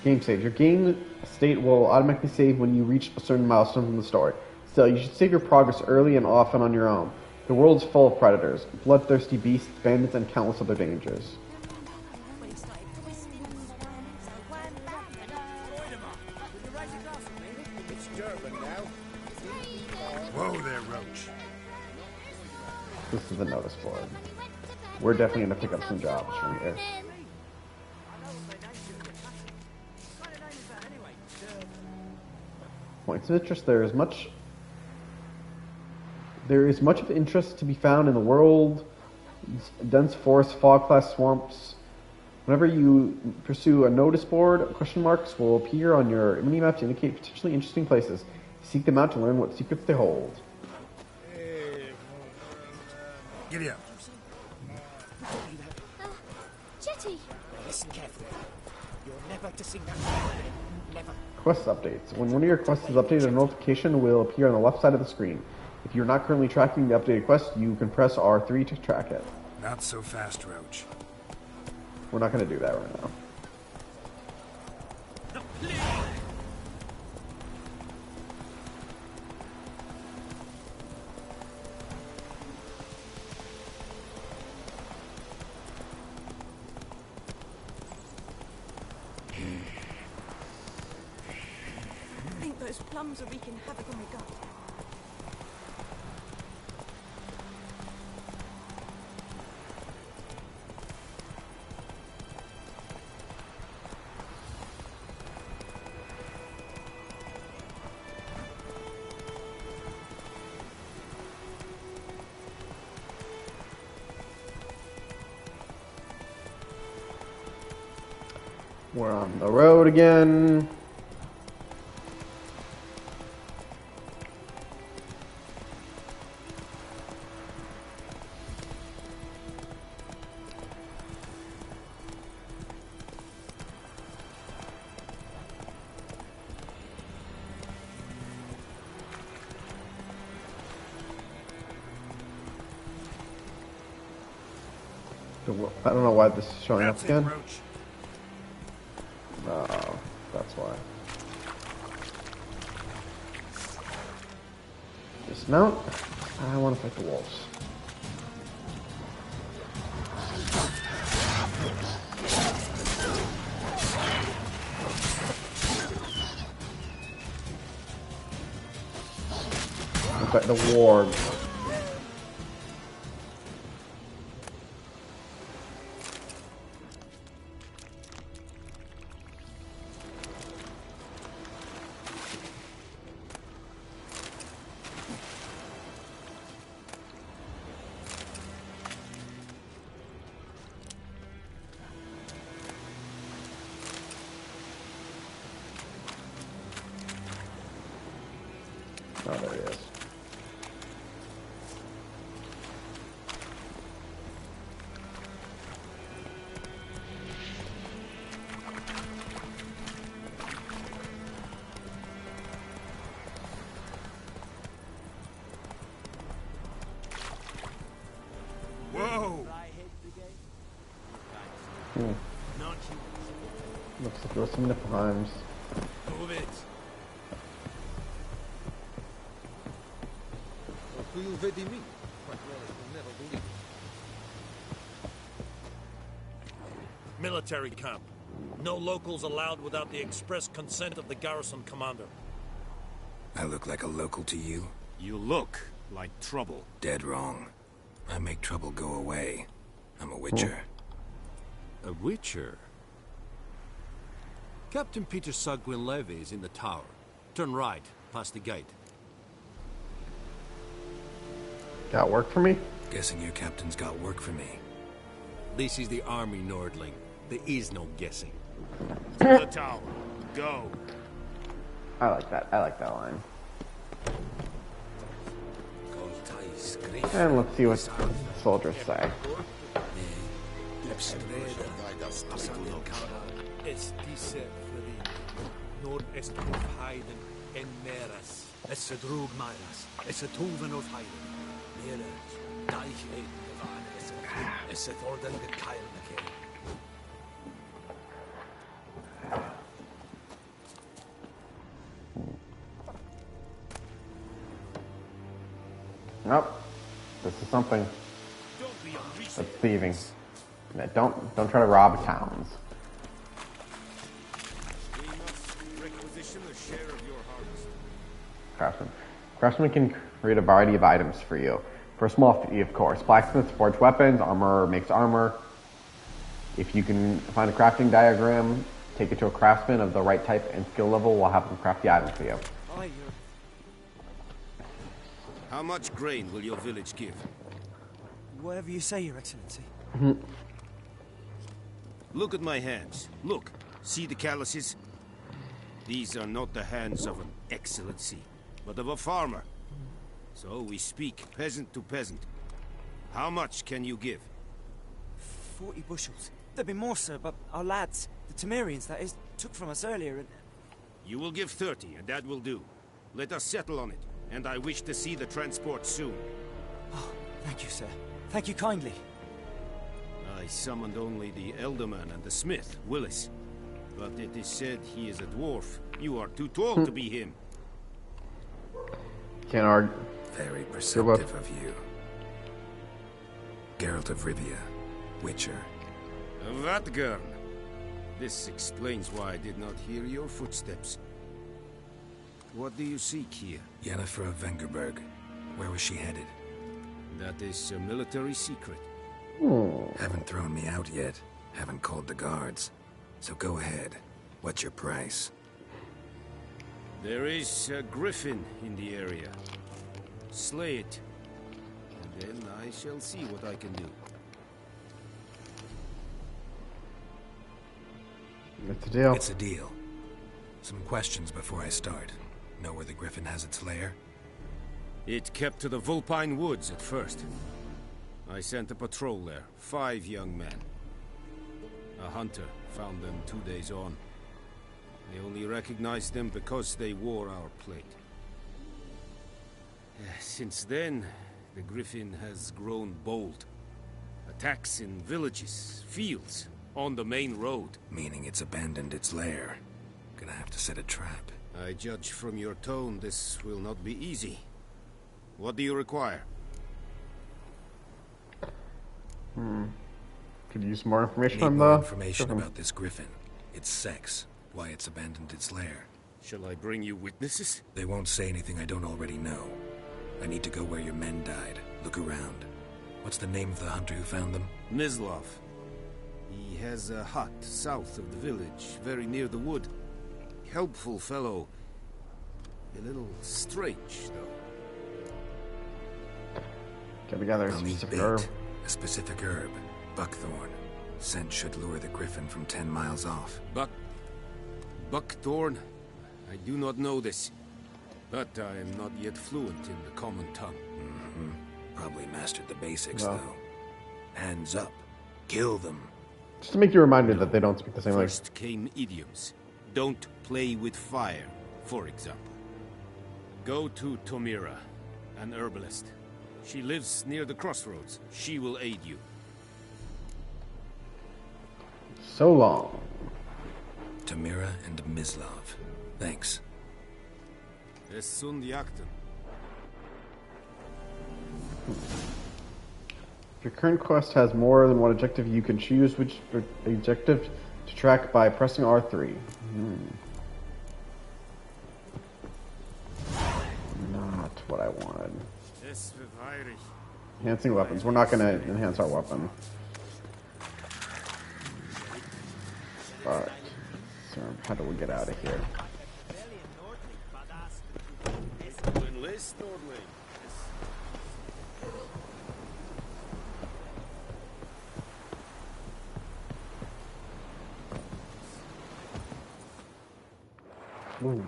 Game save. Your game state will automatically save when you reach a certain milestone from the story. Still, you should save your progress early and often on your own. The world is full of predators, bloodthirsty beasts, bandits, and countless other dangers.
It's Durban now.
Whoa there, Roach.
This is the notice board. We're definitely going to pick up some jobs from here. Points of interest. There is much of interest to be found in the world. Dense forests, fog-class swamps. Whenever you pursue a notice board, question marks will appear on your mini-map to indicate potentially interesting places. Seek them out to learn what secrets they hold.
Giddy up.
Jetty!
Listen carefully. You're never to sing that song again. Never.
Quest updates. When one of your quests is updated, a notification will appear on the left side of the screen. If you're not currently tracking the updated quest, you can press R3 to track it.
Not so fast, Roach.
We're not going to do that right now.
I think those plums are wreaking havoc on my gut.
We're on the road again. I don't know why this is showing up again. Oh, that's why. Dismount. I want to fight the wolves. Fight the warg. Oh, there he is.
Whoa!
Looks like there was some nipple times.
Move it! Military camp. No locals allowed without the express consent of the garrison commander.
I look like a local to you?
You look like trouble.
Dead wrong. I make trouble go away. I'm a witcher.
A witcher? Captain Peter Sagwin Levy is in the tower. Turn right, past the gate.
Got work for me?
Guessing your captain's got work for me.
This is the army, Nordling. There is no guessing.
To the tower. Go.
I like that. I like that line. And let's see what the soldiers say. Nope. This is something. That's thieving. Yeah, don't try to rob towns. Craftsman. Craftsman can create a variety of items for you. For a small fee, of course. Blacksmiths forge weapons, armor makes armor. If you can find a crafting diagram, take it to a craftsman of the right type and skill level, we'll have them craft the item for you.
How much grain will your village give?
Whatever you say, Your Excellency.
Look at my hands. Look. See the calluses? These are not the hands of an excellency, but of a farmer. So we speak peasant to peasant. How much can you give?
40 bushels. There'd be more, sir, but our lads, the Temerians, that is, took from us earlier and...
You will give 30, and that will do. Let us settle on it, and I wish to see the transport soon.
Oh, thank you, sir. Thank you kindly.
I summoned only the Elderman and the smith, Willis. But it is said he is a dwarf. You are too tall to be him.
Can't argue.
Very perceptive of you. Geralt of Rivia, Witcher.
Vatgern. This explains why I did not hear your footsteps. What do you seek here?
Yennefer of Vengerberg. Where was she headed?
That is a military secret.
Haven't thrown me out yet. Haven't called the guards. So go ahead. What's your price?
There is a griffin in the area. Slay it. And then I shall see what I can do.
It's a deal.
It's a deal. Some questions before I start. Know where the griffin has its lair?
It kept to the Vulpine Woods at first. I sent a patrol there, 5 young men. A hunter found them 2 days on. They only recognized them because they wore our plate. Since then, the griffin has grown bold. Attacks in villages, fields, on the main road.
Meaning it's abandoned its lair. Gonna have to set a trap.
I judge from your tone this will not be easy. What do you require?
Could you use more information
Need
on
more
the
information
griffin?
about this griffin. Its sex. Why it's abandoned its lair.
Shall I bring you witnesses?
They won't say anything I don't already know. I need to go where your men died. Look around. What's the name of the hunter who found them?
Mislav. He has a hut south of the village, very near the wood. Helpful fellow. A little strange, though.
Get together a
I'll need
specific
bait.
herb.
A specific herb. Buckthorn. Scent should lure the griffin from 10 miles off.
Buckthorn? I do not know this. But I am not yet fluent in the common tongue.
Probably mastered the basics,
No.
though. Hands up. Kill them.
Just to make you reminded that they don't speak the same language.
First came idioms. Don't play with fire, for example. Go to Tomira, an herbalist. She lives near the crossroads. She will aid you.
So long.
Tamira and Mislav. Thanks.
Es sunt jakten.
If your current quest has more than one objective, you can choose which objective to track by pressing R3. Not what I wanted. Enhancing weapons. We're not going to enhance our weapon. But, so how do we get out of here? Ooh.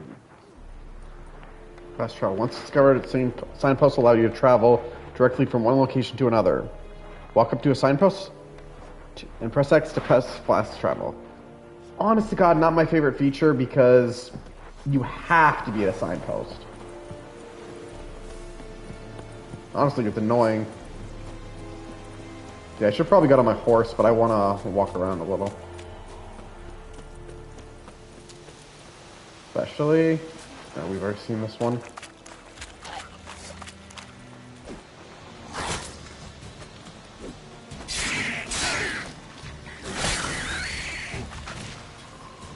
Fast travel. Once discovered, signposts allow you to travel directly from one location to another. Walk up to a signpost and press X to press fast travel. Honest to God, not my favorite feature because you have to be at a signpost. Honestly, it's annoying. Yeah, I should probably get on my horse, but I want to walk around a little. Especially, we've already seen this one.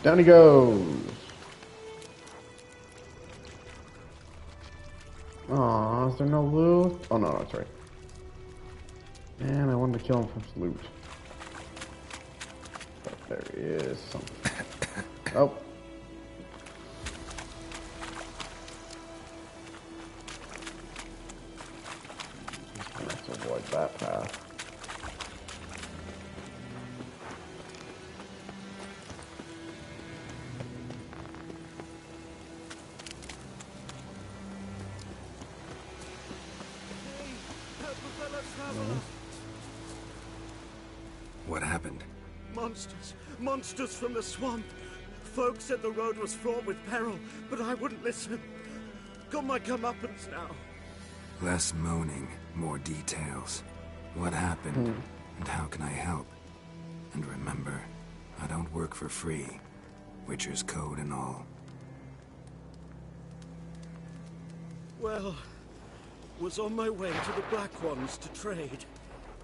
Down he goes. Aw, is there no loot? Oh, no, that's right. Man, I wanted to kill him for loot. But there is something. Oh. Let's avoid that path.
What happened?
Monsters. Monsters from the swamp. Folks said the road was fraught with peril, but I wouldn't listen. Got my comeuppance now.
Less moaning, more details. What happened, and how can I help? And remember, I don't work for free. Witcher's code and all.
Well, was on my way to the Black Ones to trade.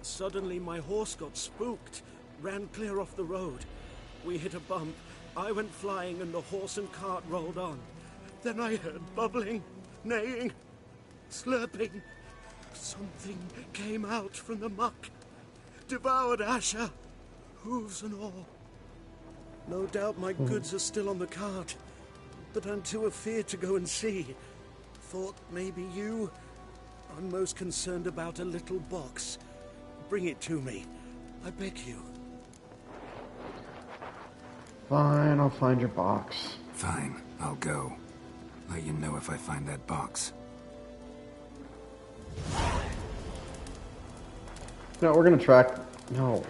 Suddenly my horse got spooked, ran clear off the road. We hit a bump, I went flying and the horse and cart rolled on. Then I heard bubbling, neighing, slurping. Something came out from the muck, devoured Asher, hooves and all. No doubt my goods are still on the cart, but I'm too afeard to go and see. Thought maybe you. I'm most concerned about a little box. Bring it to me. I beg you.
Fine, I'll find your box.
Fine, I'll go. Let you know if I find that box.
No, we're gonna track. No.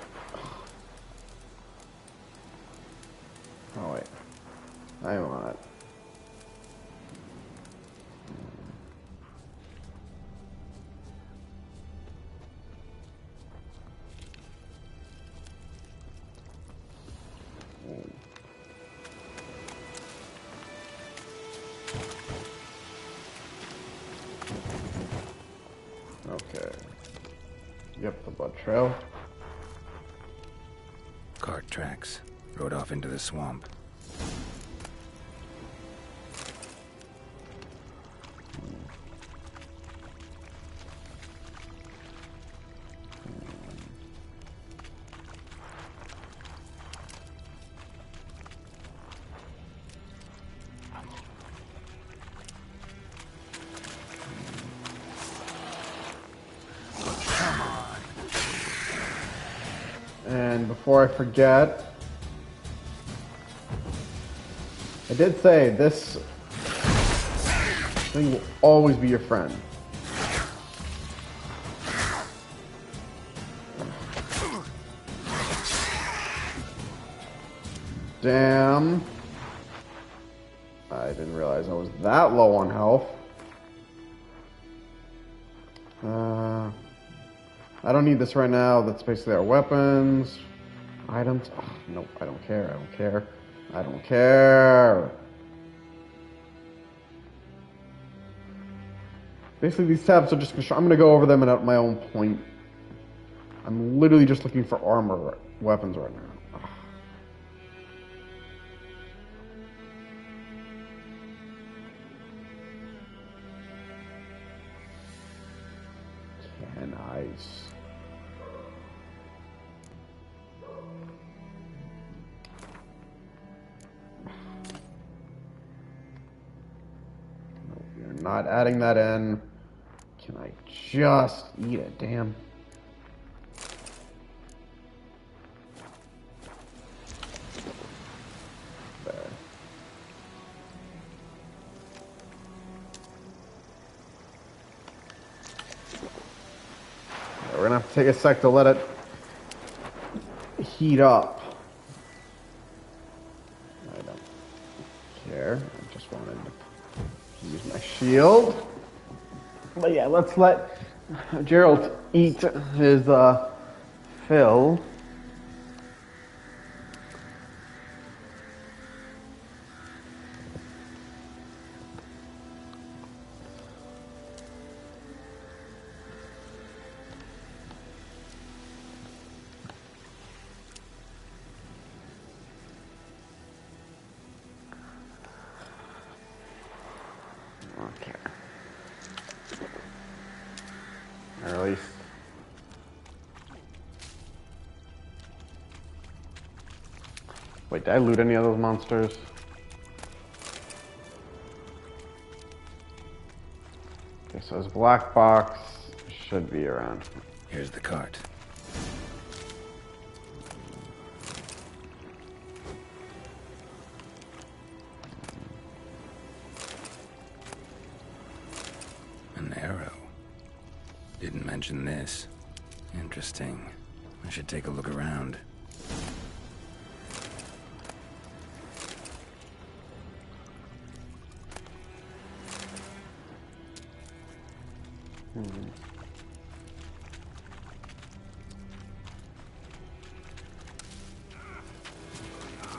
Oh wait. I want it. Okay. Yep, the blood trail.
Cart tracks. Rode off into the swamp.
And before I forget, I did say this thing will always be your friend. Damn. I didn't realize I was that low on health. I don't need this right now. That's basically our weapons. Items. Oh, nope, I don't care. I don't care. I don't care. Basically, these tabs are just... I'm going to go over them at my own point. I'm literally just looking for armor weapons right now. Nice. No, you're not adding that in. Can I just eat it? Damn. There. We're gonna have to take a sec to let it heat up. I don't care. I just wanted to use my shield. But yeah, let's let Gerald eat his fill. Okay. Or at least. Wait, did I loot any of those monsters? Okay, so this black box should be around.
Here's the cart. An arrow. Didn't mention this. Interesting. I should take a look around.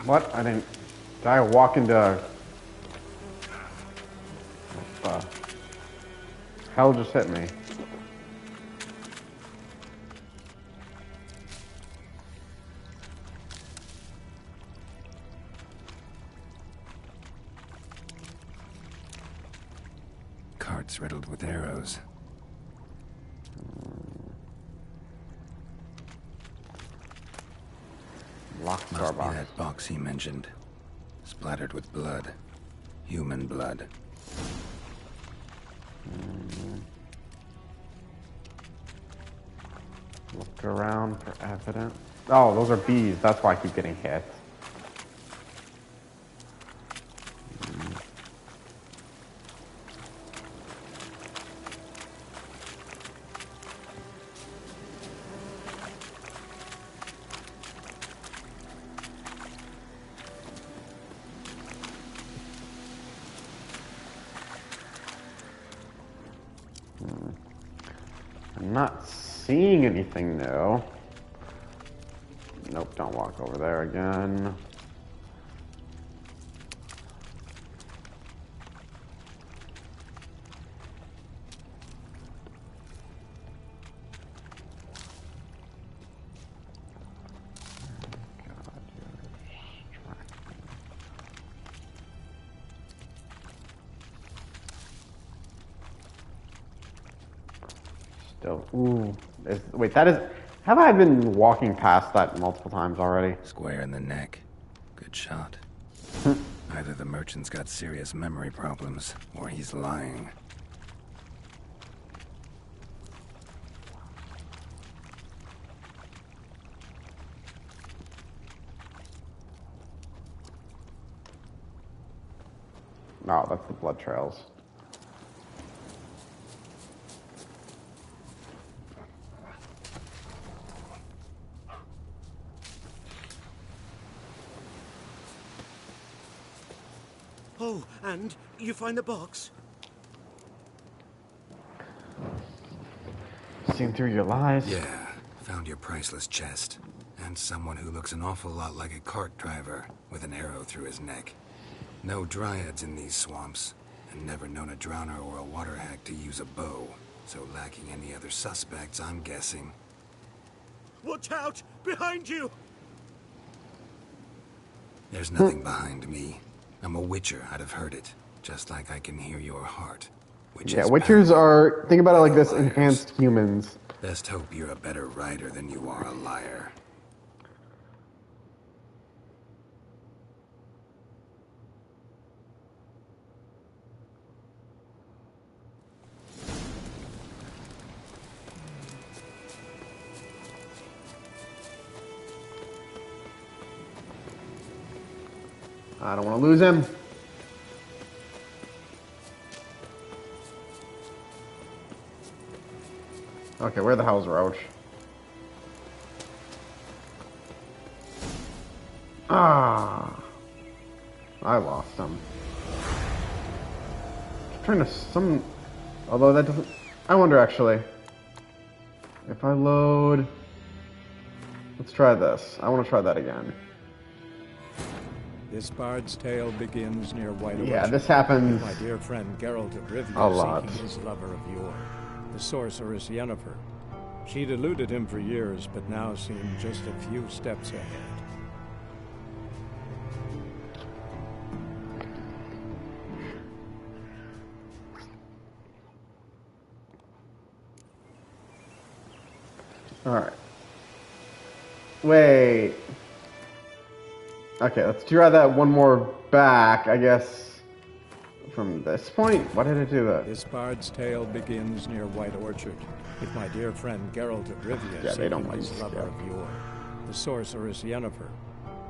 What? I didn't... Did I walk into... What the... Hell just hit me.
Carts riddled with arrows.
Locked
Must
star
be
box.
that box he mentioned. Splattered with blood. Human blood.
Look around for evidence. Oh, those are bees. That's why I keep getting hit. not seeing anything new. Nope, don't walk over there again. Still, ooh. Wait, that is... Have I been walking past that multiple times already?
Square in the neck. Good shot. Either the merchant's got serious memory problems, or he's lying.
No, that's the blood trails.
Oh, and you find the box?
Seen through your lies?
Yeah, found your priceless chest. And someone who looks an awful lot like a cart driver, with an arrow through his neck. No dryads in these swamps, and never known a drowner or a water hack to use a bow. So lacking any other suspects, I'm guessing.
Watch out! Behind you!
There's nothing behind me. I'm a witcher, I'd have heard it. Just like I can hear your heart.
Yeah, witchers are... Think about it like this, enhanced humans.
Best hope you're a better writer than you are a liar.
I don't want to lose him. Okay, where the hell's Roach? Ah, I lost him. I'm trying to summon, although that doesn't. I wonder actually if I load. Let's try this. I want to try that again.
This bard's tale begins near White Orchard.
Yeah, this happens.
My dear friend Geralt of Rivia
a lot.
seeking his lover of yore, the sorceress Yennefer. She'd eluded him for years, but now seemed just a few steps ahead.
Alright. Wait. Okay, let's try that one more back, I guess. From this point? Why did I do that?
This bard's tale begins near White Orchard, with my dear friend Geralt of Rivia seeking his lover of yore, the sorceress Yennefer.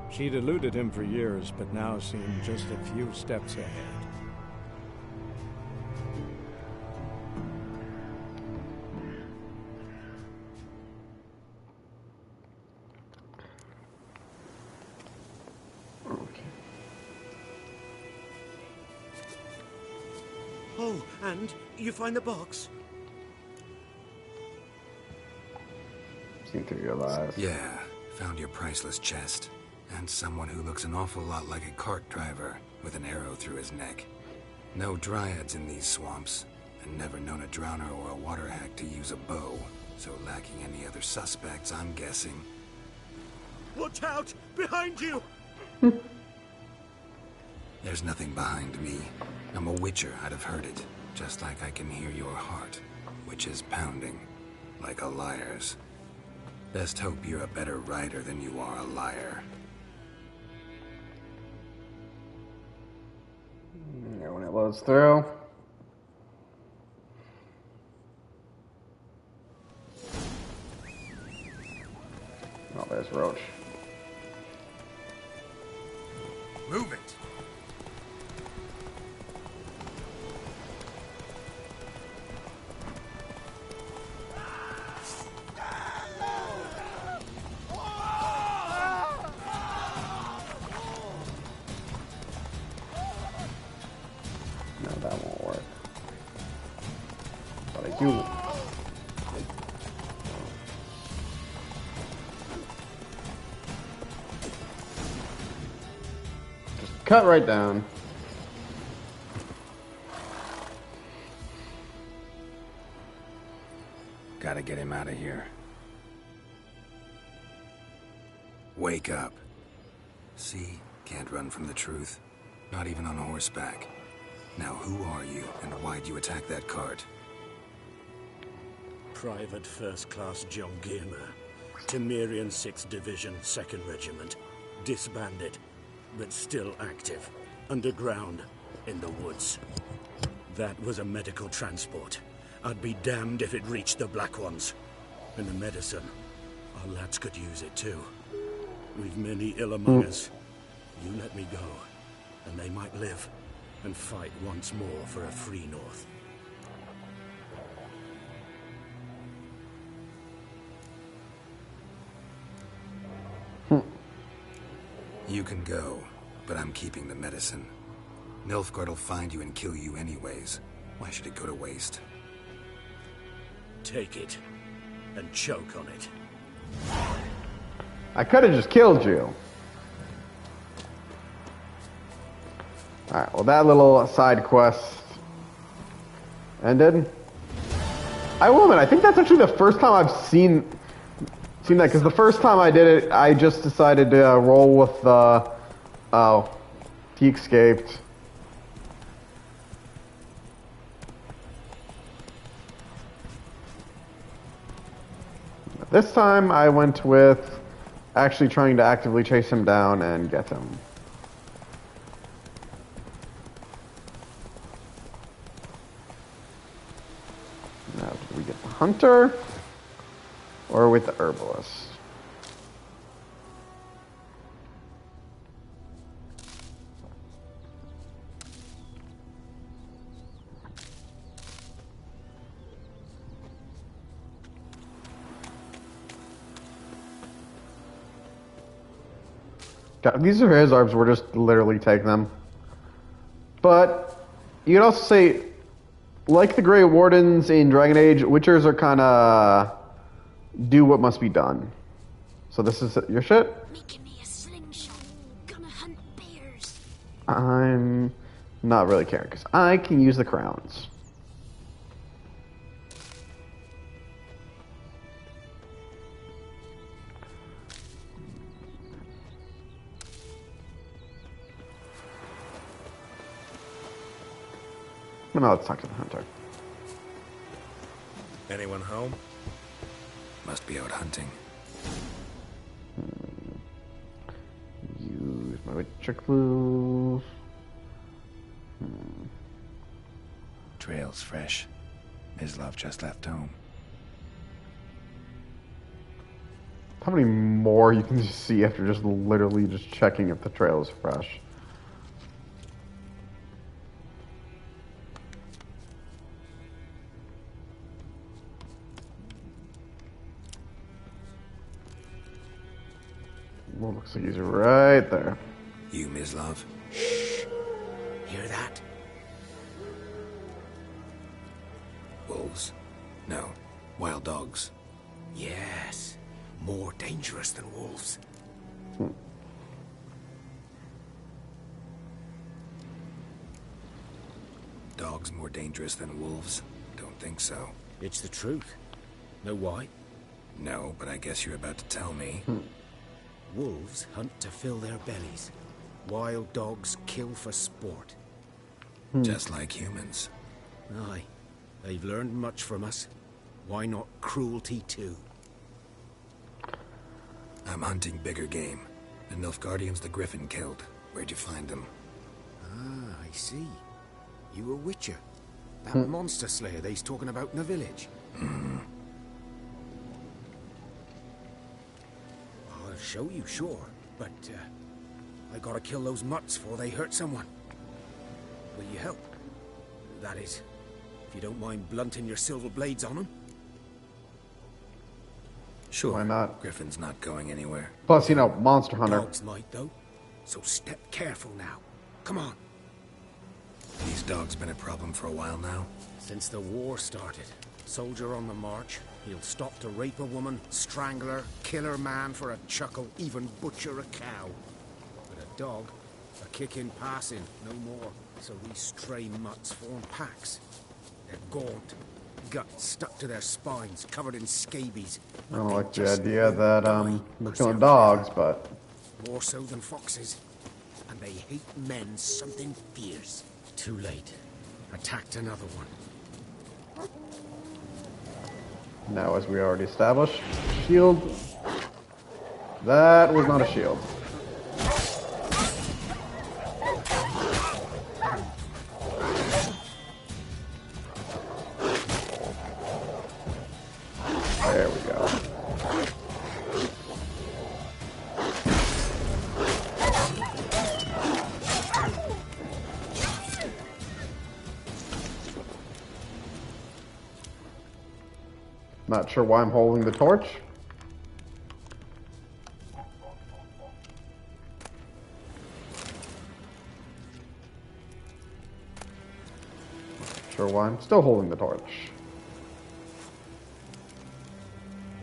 She'd eluded him for years, but now seemed just a few steps ahead.
Oh, and you find the box?
Seen through your lies.
Yeah, found your priceless chest. And someone who looks an awful lot like a cart driver, with an arrow through his neck. No dryads in these swamps, and never known a drowner or a water hack to use a bow. So lacking any other suspects, I'm guessing.
Watch out! Behind you!
There's nothing behind me. I'm a witcher, I'd have heard it. Just like I can hear your heart, which is pounding, like a liar's. Best hope you're a better writer than you are a liar.
Yeah, when it loads through. Oh, there's Roach.
Move it!
No, that won't work. But I do. cut right down.
Gotta get him out of here. Wake up. See? Can't run from the truth. Not even on horseback. Now who are you, and why'd you attack that cart?
Private First Class John Giermer, Temerian 6th Division, 2nd Regiment. Disbanded, but still active. Underground, in the woods. That was a medical transport. I'd be damned if it reached the Black Ones. And the medicine, our lads could use it too. We've many ill among us. You let me go, and they might live and fight once more for a free North.
You can go, but I'm keeping the medicine. Nilfgaard will find you and kill you anyways. Why should it go to waste?
Take it, and choke on it.
I could have just killed you. Alright, well that little side quest ended. I will admit, I think that's actually the first time I've seen that, because the first time I did it, I just decided to roll with the... Oh. He escaped. This time I went with actually trying to actively chase him down and get him. Now, did we get the hunter? Or with the herbalist? God, these are his arbs, we're just literally take them. But you could also say, like the Grey Wardens in Dragon Age, Witchers are kind of do what must be done. So this is your shit?
Making me a slingshot. Gonna hunt bears.
I'm not really caring, because I can use the crowns. Well, no, let's talk to the hunter.
Anyone home? Must be out hunting.
Use my Witcher clues.
Trail's fresh. Mislav just left home.
How many more you can just see after just literally just checking if the trail is fresh? Well, looks like he's right there.
You, Mislav?
Shh. Hear that?
Wolves? No. Wild dogs.
Yes. More dangerous than wolves.
Dogs more dangerous than wolves? Don't think so.
It's the truth. Know why?
No, but I guess you're about to tell me.
Wolves hunt to fill their bellies. Wild dogs kill for sport.
Just like humans.
Aye. They've learned much from us. Why not cruelty too?
I'm hunting bigger game. The Nilfgaardians the Griffin killed. Where'd you find them?
Ah, I see. You a witcher. That monster slayer they's talking about in the village. I'll show you, sure. But, I gotta kill those mutts before they hurt someone. Will you help? That is, if you don't mind blunting your silver blades on them.
Sure.
Why not?
Griffin's not going anywhere.
Plus, you know, Monster Hunter.
Dogs might, though. So step careful now. Come on.
These dogs been a problem for a while now?
Since the war started. Soldier on the march. He'll stop to rape a woman, strangle her, kill her man for a chuckle, even butcher a cow. But a dog,
A kick in passing, no more. So these stray mutts form packs. They're gaunt, guts stuck to their spines, covered in scabies.
I don't like the idea that we're killing dogs, but
More so than foxes. And they hate men something fierce. Too late. Attacked another one.
now, as we already established, shield. That was not a shield. There we go. Not sure why I'm holding the torch. Sure why I'm still holding the torch.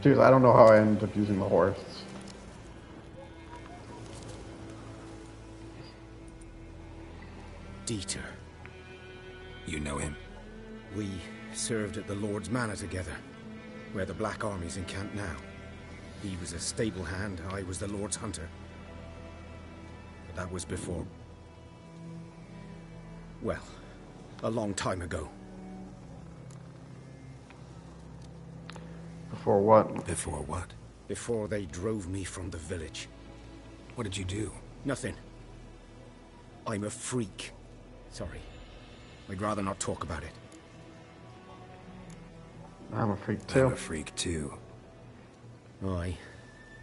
Dude, I don't know how I ended up using the horse.
Dieter.
You know him?
We served at the Lord's Manor together, where the Black Army's encamped now. He was a stable hand, I was the Lord's hunter. But that was before... well, a long time ago.
Before what?
Before what?
Before they drove me from the village.
What did you do?
Nothing. I'm a freak. Sorry. I'd rather not talk about it.
I'm a freak too.
I'm a freak too.
Aye,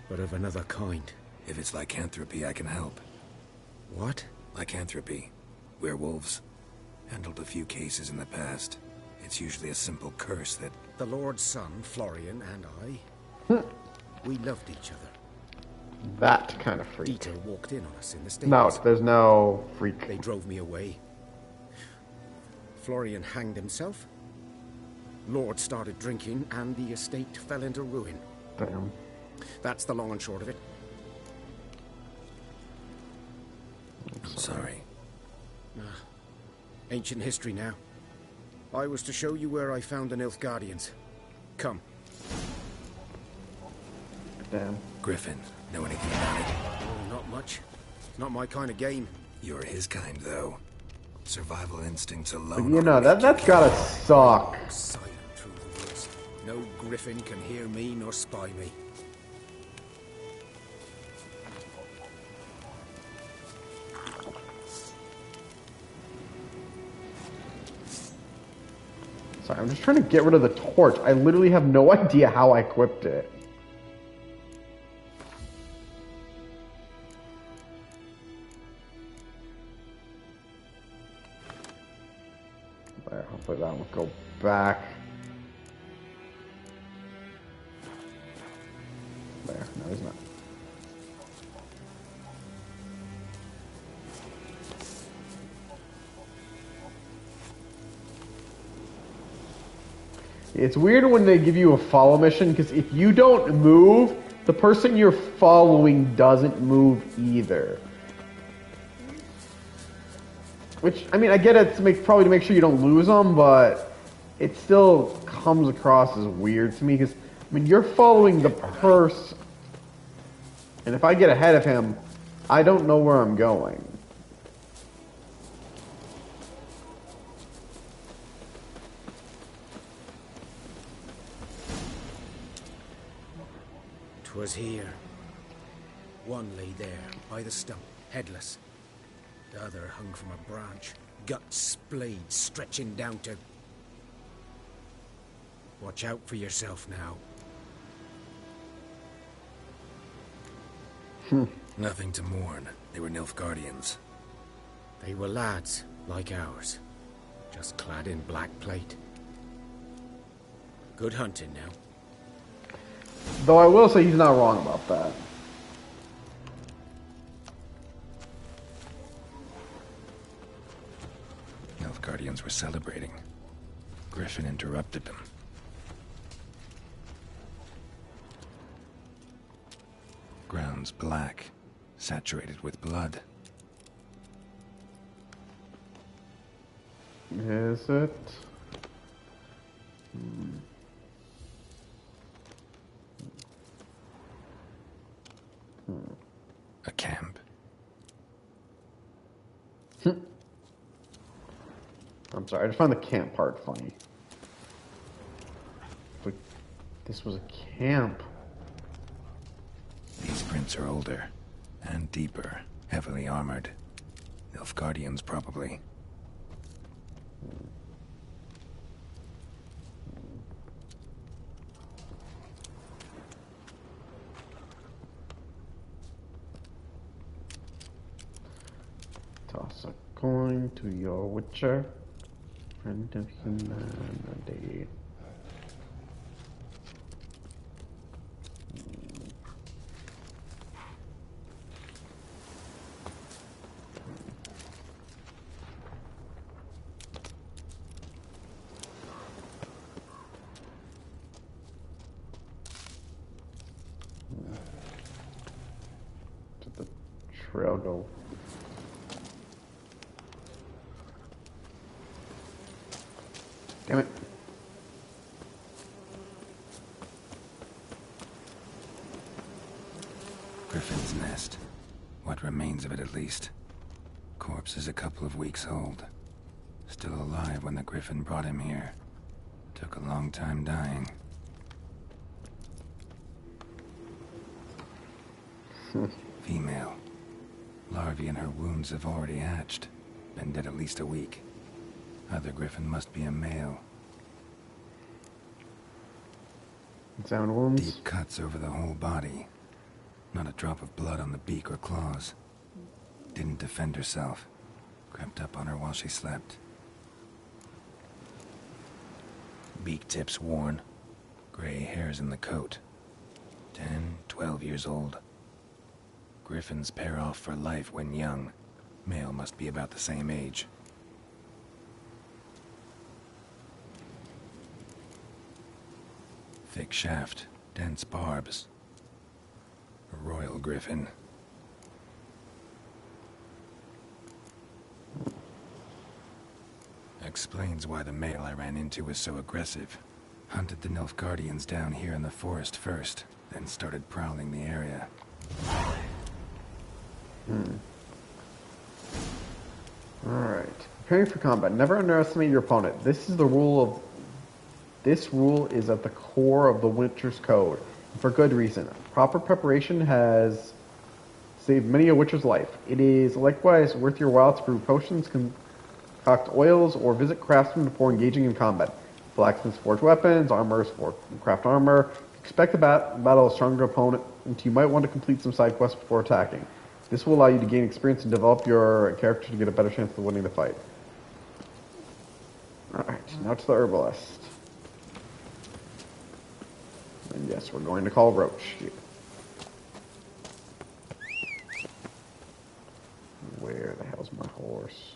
but of another kind.
If it's lycanthropy, I can help.
What?
Lycanthropy. Werewolves. Handled a few cases in the past. It's usually a simple curse that...
The Lord's son, Florian, and I, we loved each other.
That kind of freak.
Dieter walked in on us in the stables.
No, there's no freak.
They drove me away. Florian hanged himself. Lord started drinking, and the estate fell into ruin.
Damn.
That's the long and short of it.
I'm sorry.
Ancient history now. I was to show you where I found the Nilfgaardians. Come.
Damn.
Griffin, know anything about it?
Oh, not much. Not my kind of game.
You're his kind, though. Survival instincts
But
alone.
you know, that's gotta suck.
Silent through the woods. No griffin can hear me nor spy me.
Sorry, I'm just trying to get rid of the torch. I literally have no idea how I equipped it. There, hopefully that will go back. There, no, he's not. It's weird when they give you a follow mission, because if you don't move, the person you're following doesn't move either. Which, I mean, I get it to probably to make sure you don't lose them, but it still comes across as weird to me, because, I mean, you're following the person, and if I get ahead of him, I don't know where I'm going.
Was here. One lay there, by the stump, headless. The other hung from a branch, guts splayed, stretching down to... Watch out for yourself now.
Nothing to mourn. They were Nilfgaardians.
They were lads, like ours. Just clad in black plate. Good hunting now.
Though I will say he's not wrong about that.
Nilfgaardians were celebrating. Griffin interrupted them. Ground's black, saturated with blood.
Is it?
A camp.
I'm sorry, I just find the camp part funny. But this was a camp.
These prints are older and deeper, heavily armored. Nilfgaardians, probably.
Toss a coin to your witcher, friend of humanity. Did the trail go? Damn it.
Griffin's nest. What remains of it, at least. Corpse is a couple of weeks old. Still alive when the Griffin brought him here. Took a long time dying. Female. Larvae in her wounds have already hatched. Been dead at least a week. Other Griffin must be a male.
Examine wounds.
Deep cuts over the whole body. Not a drop of blood on the beak or claws. Didn't defend herself. Crept up on her while she slept. Beak tips worn. Gray hairs in the coat. 10, 12 years old. Griffins pair off for life when young. Male must be about the same age. Thick shaft, dense barbs. A royal griffin. Explains why the male I ran into was so aggressive. Hunted the Nilfgaardians down here in the forest first, then started prowling the area.
Alright. Preparing for combat. Never underestimate your opponent. This is the rule of... This rule is at the core of the Witcher's Code. For good reason. Proper preparation has saved many a Witcher's life. It is likewise worth your while to brew potions, concoct oils, or visit craftsmen before engaging in combat. Blacksmiths forge weapons, armorers craft armor. Expect to battle a stronger opponent, and you might want to complete some side quests before attacking. This will allow you to gain experience and develop your character to get a better chance of winning the fight. Alright, now to the herbalist. And yes, we're going to call Roach here. Where the hell's my horse?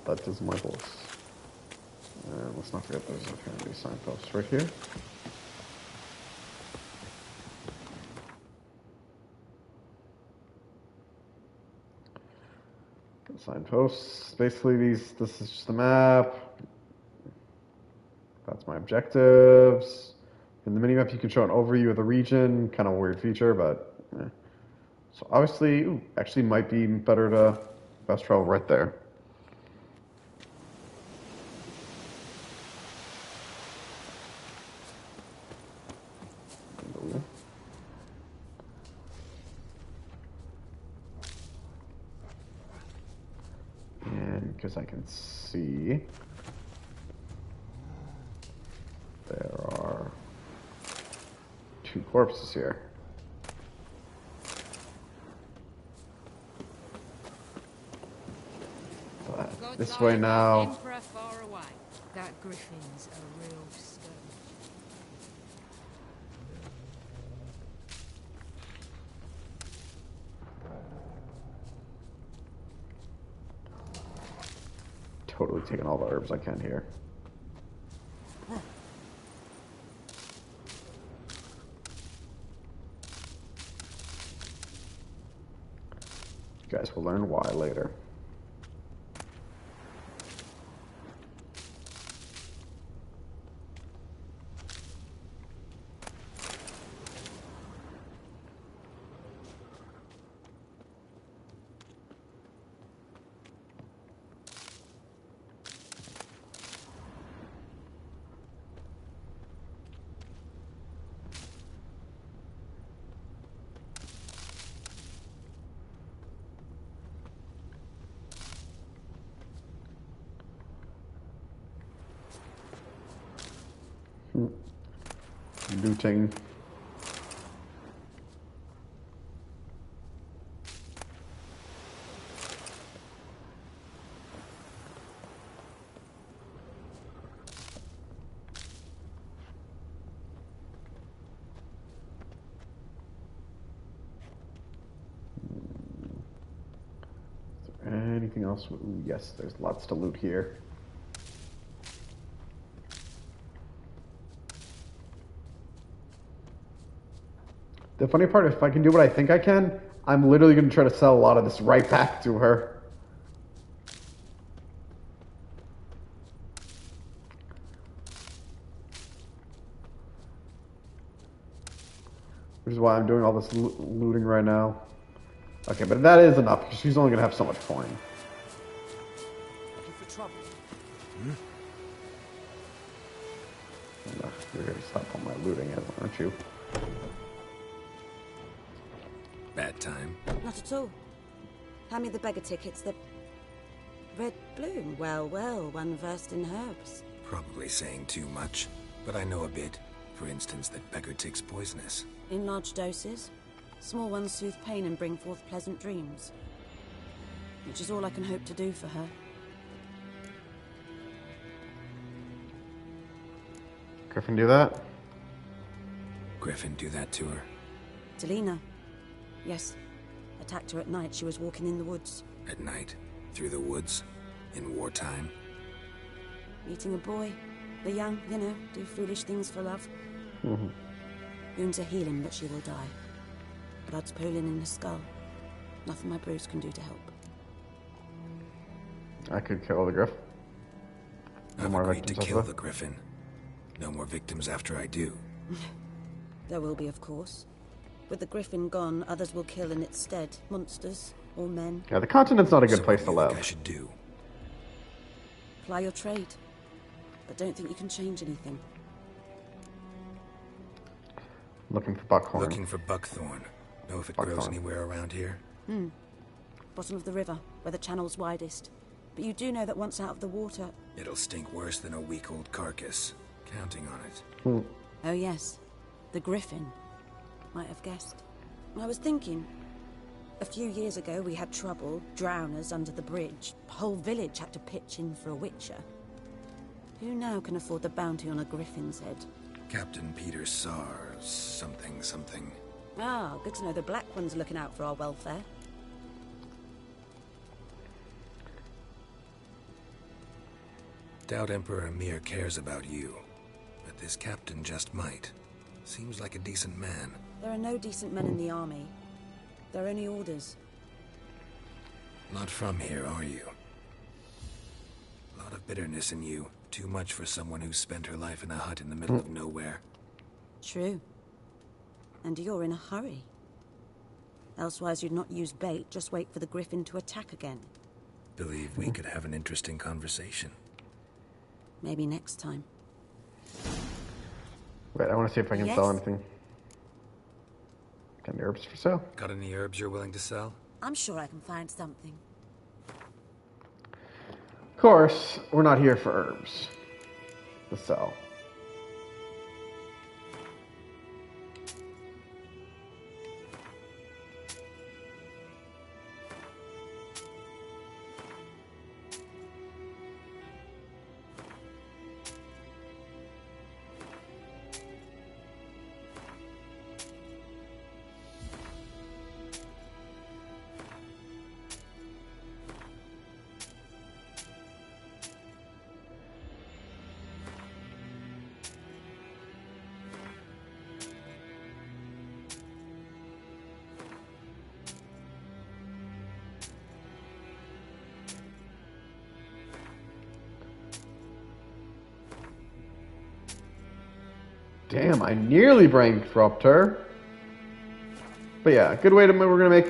That is my horse. And let's not forget there's apparently a signpost right here. Signposts. Basically, this is just the map. That's my objectives. In the minimap, you can show an overview of the region. Kind of a weird feature, but so obviously, actually, might be better to fast travel right there. Because I can see there are 2 corpses here. But this way now.
That griffin's a real stone.
Totally taking all the herbs I can here. You guys will learn why later. Looting. Is there anything else? Ooh, yes, there's lots to loot here. The funny part, if I can do what I think I can, I'm literally going to try to sell a lot of this right back to her. Which is why I'm doing all this looting right now. Okay, but that is enough, because she's only going to have so much coin.
Looking for trouble?
You're going to stop all my looting, aren't you?
Bad time.
Not at all. Hand me the beggar tickets, the red bloom. Well, well, one versed in herbs.
Probably saying too much, but I know a bit. For instance, that beggar tick's poisonous.
In large doses. Small ones soothe pain and bring forth pleasant dreams. Which is all I can hope to do for her.
Griffin do that?
Griffin do that to her?
Delina. Yes. Attacked her at night. She was walking in the woods.
At night? Through the woods? In wartime?
Meeting a boy. The young, you know, do foolish things for love.
Mm-hmm.
Wounds are healing, but she will die. Blood's pooling in the skull. Nothing my bruise can do to help.
I could kill the Griff. No
I've
more
agreed to
victims
kill
of
the Griffin. No more victims after I do.
There will be, of course. With the Griffin gone, others will kill in its stead. Monsters or men.
Yeah, the continent's not a good place to
What
live.
I should do?
Ply your trade. But don't think you can change anything.
Looking for buckhorn.
Looking for buckthorn. Know if it grows anywhere around here?
Bottom of the river, where the channel's widest. But you do know that once out of the water...
It'll stink worse than a week-old carcass. Counting on it.
Oh yes, the Griffin. Might have guessed. I was thinking... A few years ago we had trouble, drowners under the bridge. The whole village had to pitch in for a witcher. Who now can afford the bounty on a Griffin's head?
Captain Peter Sars, something.
Ah, good to know the Black One's looking out for our welfare.
Doubt Emperor Emir cares about you. But this captain just might. Seems like a decent man.
There are no decent men in the army. They're only orders.
Not from here, are you? A lot of bitterness in you. Too much for someone who spent her life in a hut in the middle of nowhere.
True. And you're in a hurry. Elsewise you'd not use bait, just wait for the Griffin to attack again.
Believe we could have an interesting conversation.
Maybe next time.
Wait, I want to see if I can sell anything. Got any herbs for sale?
Got any herbs you're willing to sell?
I'm sure I can find something.
Of course, we're not here for herbs to sell. Damn, I nearly bankrupt her. But yeah, good way to we're gonna make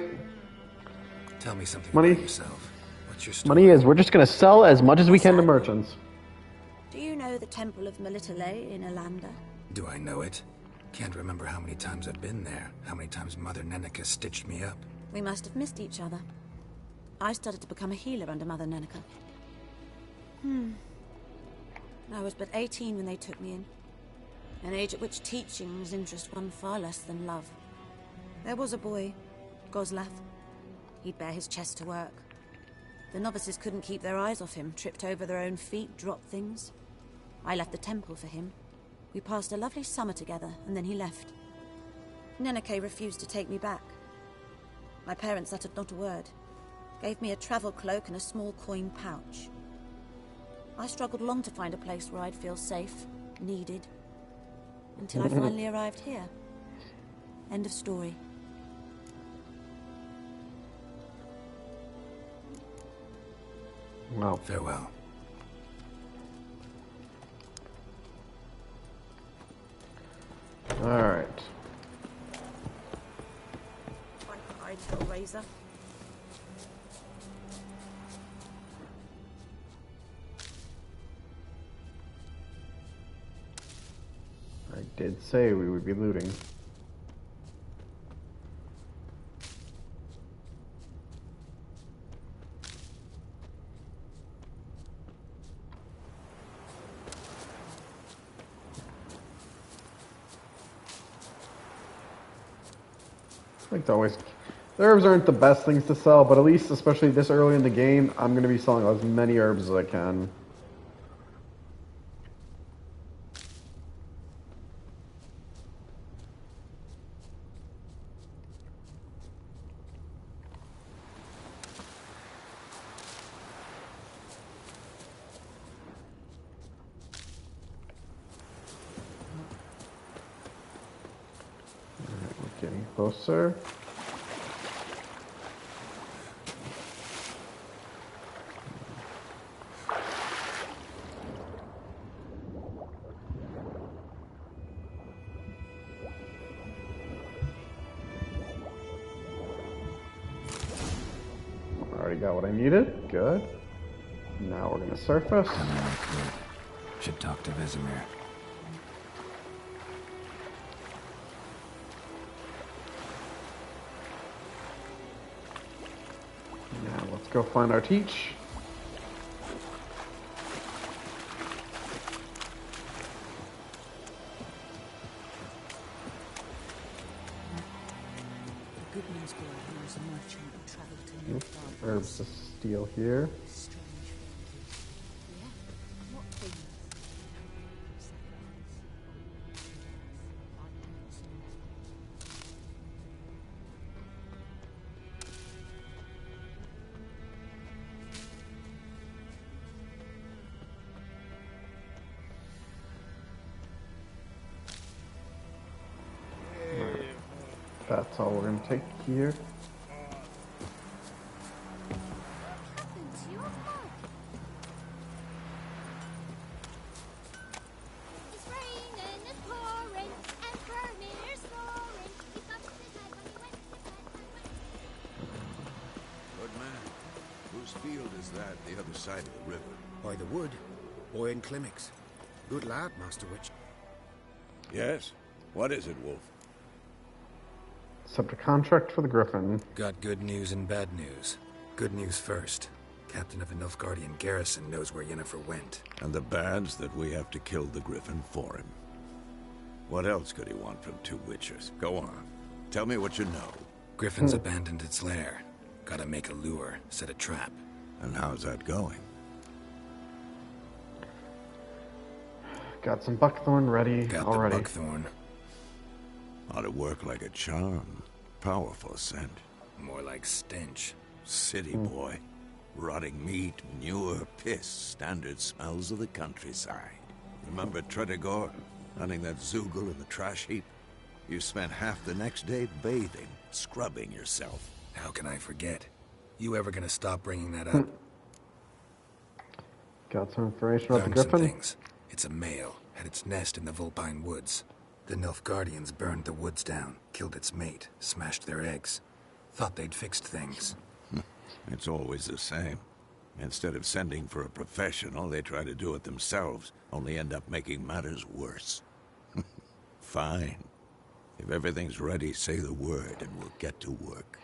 Tell me something
money.
about yourself. What's your story?
Money is we're just gonna sell as much as we can to merchants.
Do you know the Temple of Melitele in Alanda?
Do I know it? Can't remember how many times I've been there. How many times Mother Neneka stitched me up.
We must have missed each other. I started to become a healer under Mother Neneka. I was but 18 when they took me in. An age at which teachings interest one far less than love. There was a boy, Goslav. He'd bare his chest to work. The novices couldn't keep their eyes off him, tripped over their own feet, dropped things. I left the temple for him. We passed a lovely summer together, and then he left. Neneke refused to take me back. My parents uttered not a word. Gave me a travel cloak and a small coin pouch. I struggled long to find a place where I'd feel safe, needed, until I finally arrived here. End of story.
Wow.
Farewell.
Alright.
Bye, Hellraiser.
I did say we would be looting. Like to always, the herbs aren't the best things to sell, but at least, especially this early in the game, I'm going to be selling as many herbs as I can. Getting closer. Already got what I needed. Good. Now we're gonna surface.
Should talk to Vesemir.
Now let's go find our teach.
The good news boy here is a merchant who travelled to Nilfgaard.
Herbs to steal here. That's all we're gonna take here.
Good man. Whose field is that, the other side of the river?
By the wood. Boy in Climmix. Good lad, Master Witch.
Yes? What is it, Wolf?
Accept a contract for the Griffin.
Got good news and bad news. Good news first. Captain of the Nilfgaardian garrison knows where Yennefer went.
And the bad's that we have to kill the Griffin for him. What else could he want from two witchers? Go on. Tell me what you know.
Griffin's abandoned its lair. Gotta make a lure, set a trap.
And how's that going?
Got some buckthorn ready already.
The buckthorn.
Ought to work like a charm. Powerful scent.
More like stench.
City boy. Rotting meat, manure, piss. Standard smells of the countryside. Remember Tretogor? Hunting that Zoogle in the trash heap? You spent half the next day bathing, scrubbing yourself.
How can I forget? You ever gonna stop bringing that up?
Got some information about the
Learned some
Griffin.
things. It's a male. Had its nest in the Vulpine Woods. The Nilfgaardians burned the woods down, killed its mate, smashed their eggs. Thought they'd fixed things.
It's always the same. Instead of sending for a professional, they try to do it themselves, only end up making matters worse. Fine. If everything's ready, say the word and we'll get to work.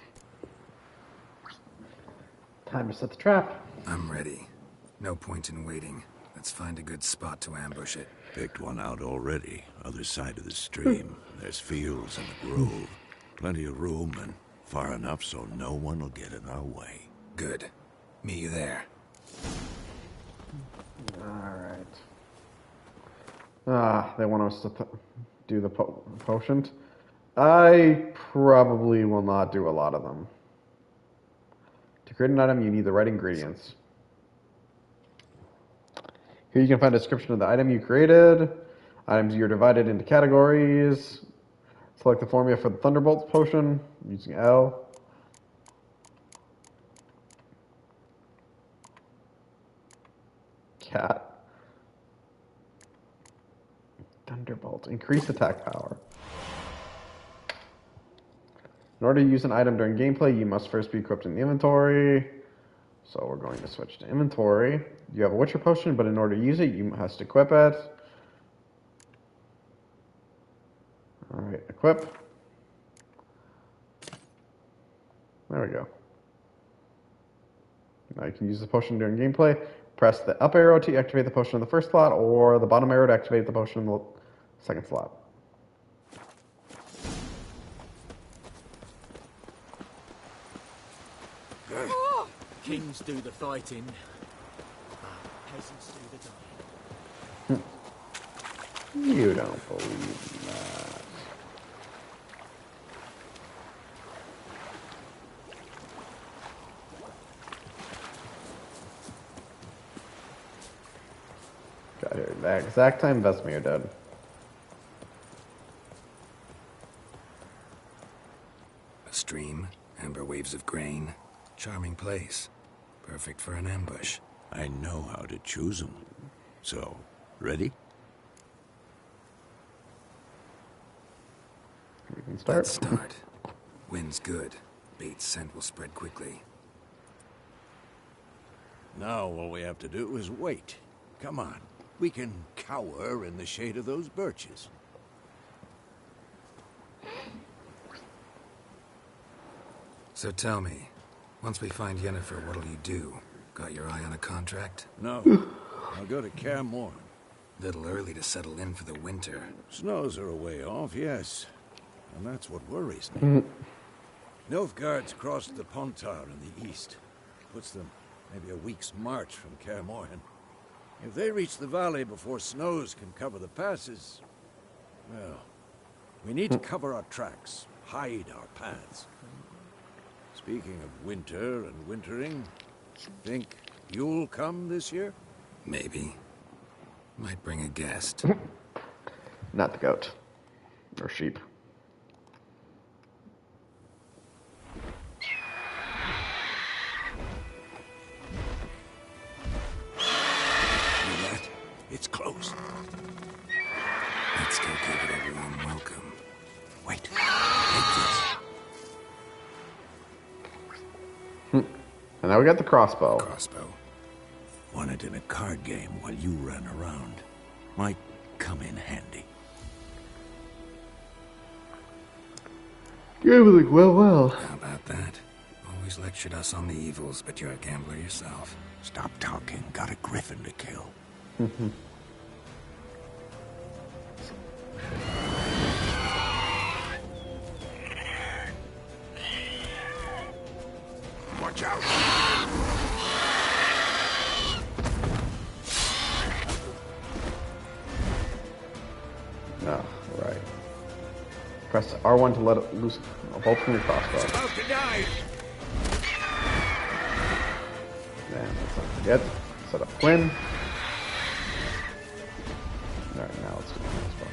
Time to set the trap.
I'm ready. No point in waiting. Let's find a good spot to ambush it.
Picked one out already. Other side of the stream. There's fields and a grove. Plenty of room and far enough so no one will get in our way.
Good. Meet you there.
Alright. They want us to do the potions. I probably will not do a lot of them. To create an item, you need the right ingredients. Here you can find a description of the item you created. Items you're divided into categories. Select the formula for the Thunderbolt potion using L. Cat. Thunderbolt. Increase attack power. In order to use an item during gameplay, you must first be equipped in the inventory. So we're going to switch to inventory. You have a Witcher potion, but in order to use it, you must equip it. Alright, equip. There we go. Now you can use the potion during gameplay. Press the up arrow to activate the potion in the first slot, or the bottom arrow to activate the potion in the second slot.
Kings do the fighting, peasants do the dying.
You don't believe that. Got here. The exact time Vesemir dead.
A stream, amber waves of grain. Charming place. Perfect for an ambush.
I know how to choose them. So, ready?
We can start.
Let's start. Wind's good. Bait's scent will spread quickly.
Now all we have to do is wait. Come on. We can cower in the shade of those birches.
So tell me, once we find Yennefer, what'll you do? Got your eye on a contract?
No. I'll go to Kaer Morhen.
Little early to settle in for the winter.
Snows are a way off, yes. And that's what worries me. Nilfgaard's crossed the Pontar in the east. Puts them maybe a week's march from Kaer Morhen. If they reach the valley before snows can cover the passes, well, we need to cover our tracks, hide our paths. Speaking of winter and wintering, think you'll come this year?
Maybe. Might bring a guest.
Not the goat. Or sheep.
It's close.
Let's go give it a warm welcome.
Wait. Take this.
And now we got the crossbow.
Crossbow.
Won it in a card game while you ran around. Might come in handy.
Gambling well.
How about that? Always lectured us on the evils, but you're a gambler yourself.
Stop talking. Got a griffin to kill. Watch out!
No, right. Press R1 to let it loose a bolt from your crossbow.
About to die.
And let's not forget, set up Quinn. Alright, now let's do the crossbow.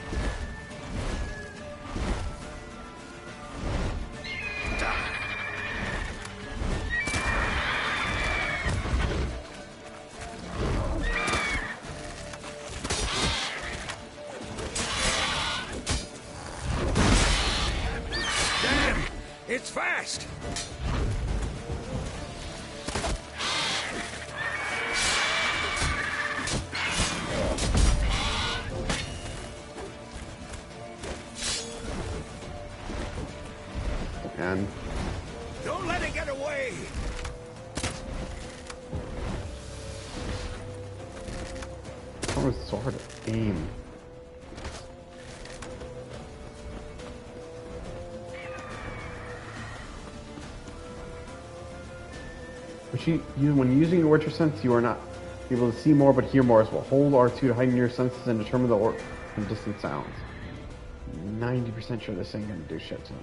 fast!
And
Don't let it get away!
it was so hard to aim. But when using your Orchard sense, you are not able to see more but hear more as well. Hold R2 to heighten your senses and determine the from distant sounds. 90% sure this ain't gonna do shit to him.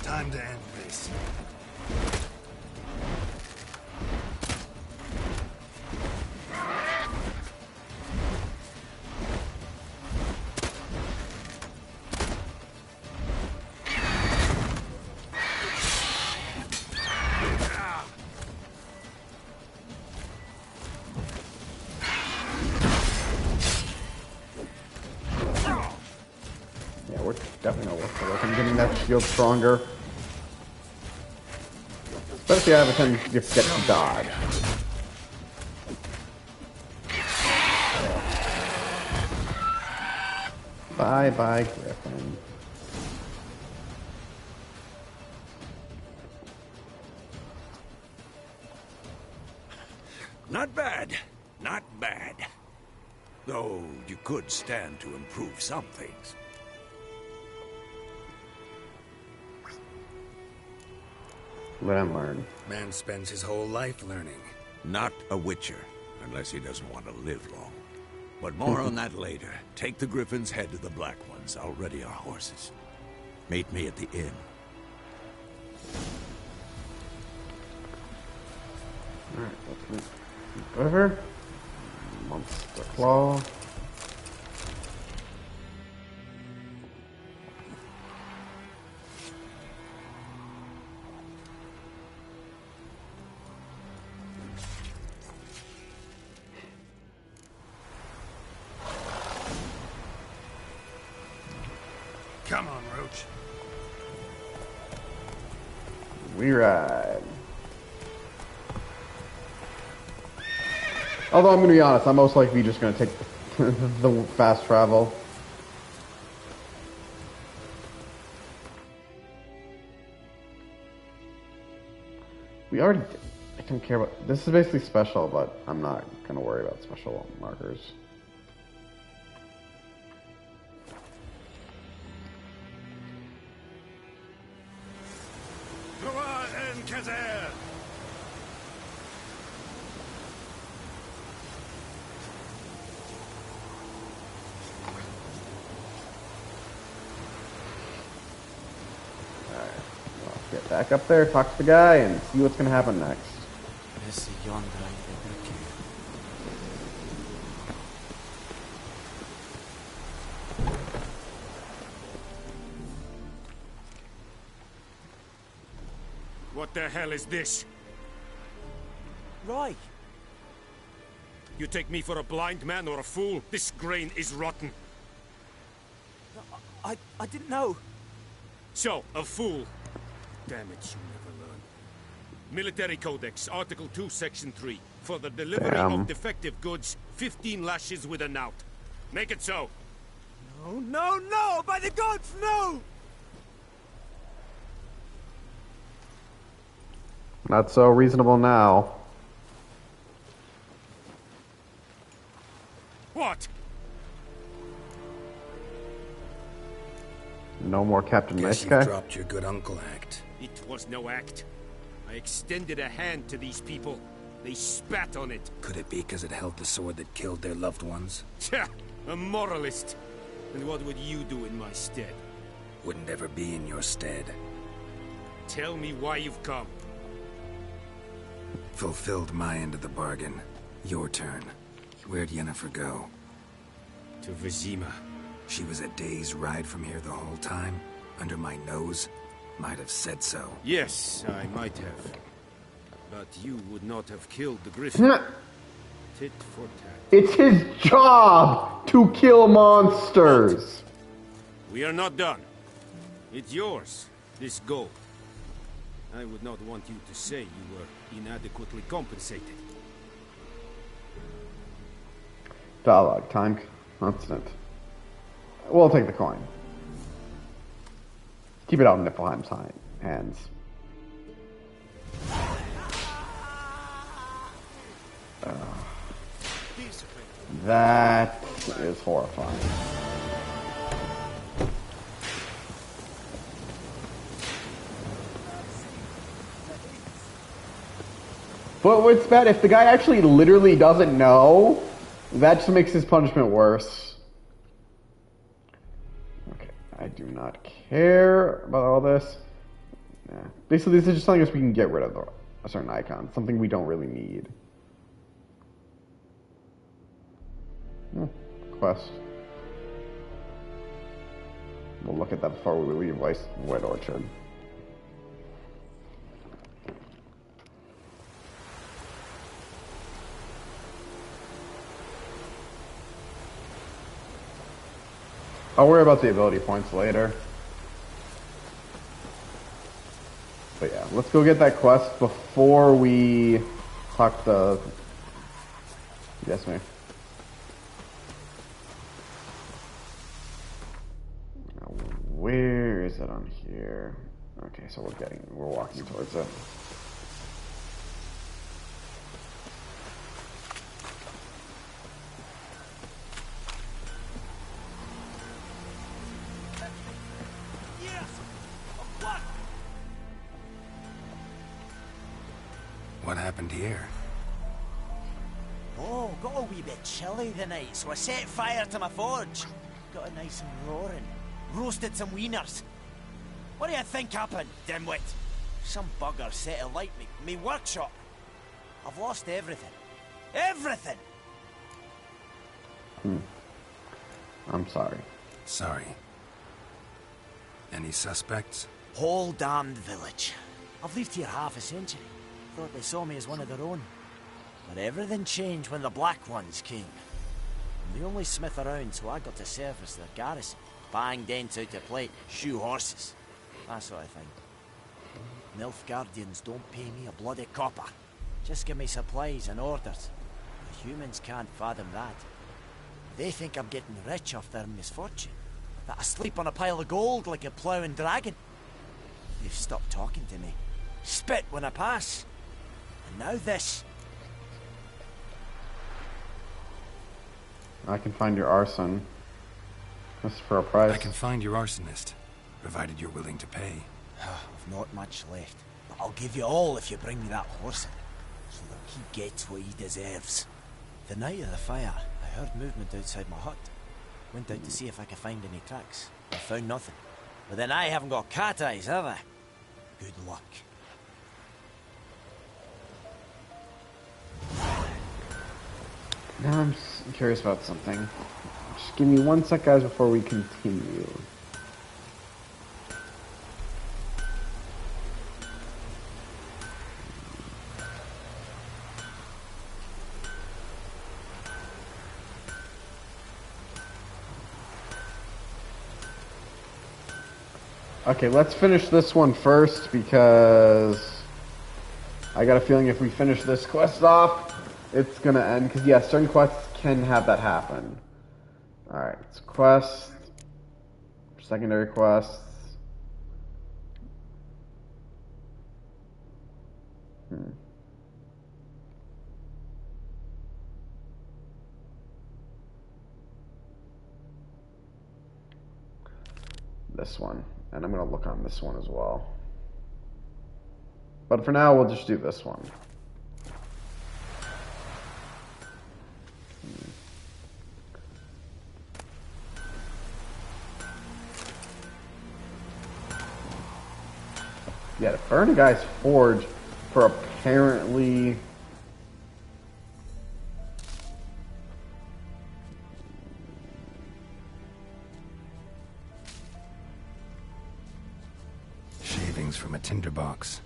Time to end this.
Yeah, we're definitely gonna work for work. I'm getting that shield stronger. Especially out of 10, you get to dodge. Bye bye, Griffin.
Not bad. Not bad. Though you could stand to improve some things.
Let him learn.
Man spends his whole life learning.
Not a witcher, unless he doesn't want to live long. But more on that later. Take the Griffin's head to the Black Ones. I'll ready our horses. Meet me at the inn.
Alright, let's move over. Monster Claw.
Come on, Roach.
We ride. Although I'm going to be honest, I'm most likely just going to take the fast travel. We already did. I don't care about... This is basically special, but I'm not going to worry about special markers. Get back up there, talk to the guy, and see what's going to happen next.
What the hell is this?
Right.
You take me for a blind man or a fool? This grain is rotten.
I didn't know.
So, a fool. Damn it, you never learn. Military Codex, Article 2, Section 3. For the delivery of defective goods, 15 lashes with a knout. Make it so.
No, no, no! By the gods, no!
Not so reasonable now.
What?
No more Captain Nice
Guess
Guy?
you've dropped your good uncle act.
It was no act. I extended a hand to these people. They spat on it.
Could it be because it held the sword that killed their loved ones?
Tja, a moralist. And what would you do in my stead?
Wouldn't ever be in your stead.
Tell me why you've come.
Fulfilled my end of the bargain. Your turn. Where'd Yennefer go?
To Vizima.
She was a day's ride from here the whole time, under my nose. Might have said so.
Yes, I might have. But you would not have killed the Griffin. Tit for tat.
It's his job to kill monsters.
We are not done. It's yours, this gold. I would not want you to say you were inadequately compensated.
Dialogue, time constant. We'll take the coin. Keep it out in Niflheim's hands. That is horrifying. But what's bad, if the guy actually literally doesn't know, that just makes his punishment worse. Okay, I do not care about all this. Yeah. Basically, this is just telling us we can get rid of a certain icon, something we don't really need. Quest. We'll look at that before we leave White Orchard. I'll worry about the ability points later. But yeah, let's go get that quest before we talk the... Yes, ma'am. Where is it on here? Okay, so we're walking towards it.
What happened here?
Oh, got a wee bit chilly the night, so I set fire to my forge. Got it nice and roaring. Roasted some wieners. What do you think happened, dimwit? Some bugger set alight me workshop. I've lost everything. Everything!
I'm sorry.
Sorry. Any suspects?
Whole damned village. I've lived here half a century. Thought they saw me as one of their own. But everything changed when the Black Ones came. I'm the only smith around, so I got to service their garrison. Bang dents out to plate, shoe horses. That sort of thing. Nilfgaardians don't pay me a bloody copper. Just give me supplies and orders. The humans can't fathom that. They think I'm getting rich off their misfortune. That I sleep on a pile of gold like a ploughing dragon. They've stopped talking to me. Spit when I pass. And now this.
I can find your arson. This is for a price.
I can find your arsonist, provided you're willing to pay.
I've not much left, but I'll give you all if you bring me that horse in, so that he gets what he deserves. The night of the fire, I heard movement outside my hut. Went out to see if I could find any tracks. I found nothing. But then I haven't got cat eyes, have I? Good luck.
Now I'm curious about something. Just give me 1 sec, guys, before we continue. Okay, let's finish this one first, because I got a feeling if we finish this quest off, it's gonna end, because yeah, certain quests can have that happen. Alright, it's quest, secondary quests. This one. And I'm going to look on this one as well. But for now, we'll just do this one. Yeah, to burn a guy's forge for apparently...
Hangs from a tinderbox.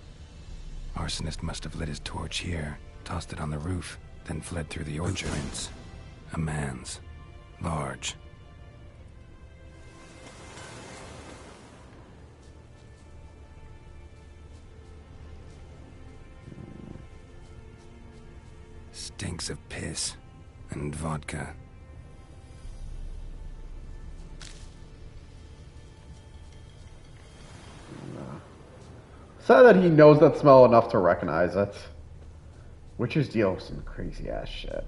Arsonist must have lit his torch here, tossed it on the roof, then fled through the orchard. A man's. Large. Stinks of piss and vodka.
Sad that he knows that smell enough to recognize it. Witchers deal with some crazy ass shit.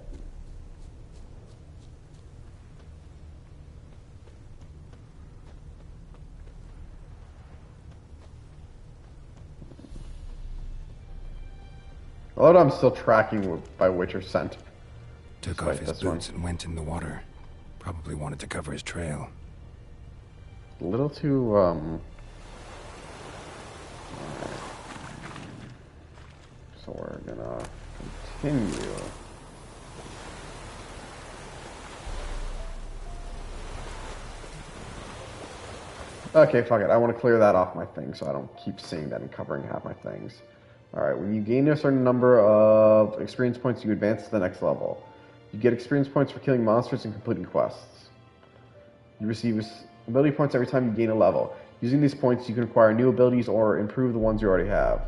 Although I'm still tracking by Witcher scent.
Took off his boots and went in the water. Probably wanted to cover his trail.
A little too, So we're gonna continue. Okay, fuck it. I want to clear that off my thing so I don't keep seeing that and covering half my things. Alright, when you gain a certain number of experience points, you advance to the next level. You get experience points for killing monsters and completing quests. You receive ability points every time you gain a level. Using these points, you can acquire new abilities or improve the ones you already have.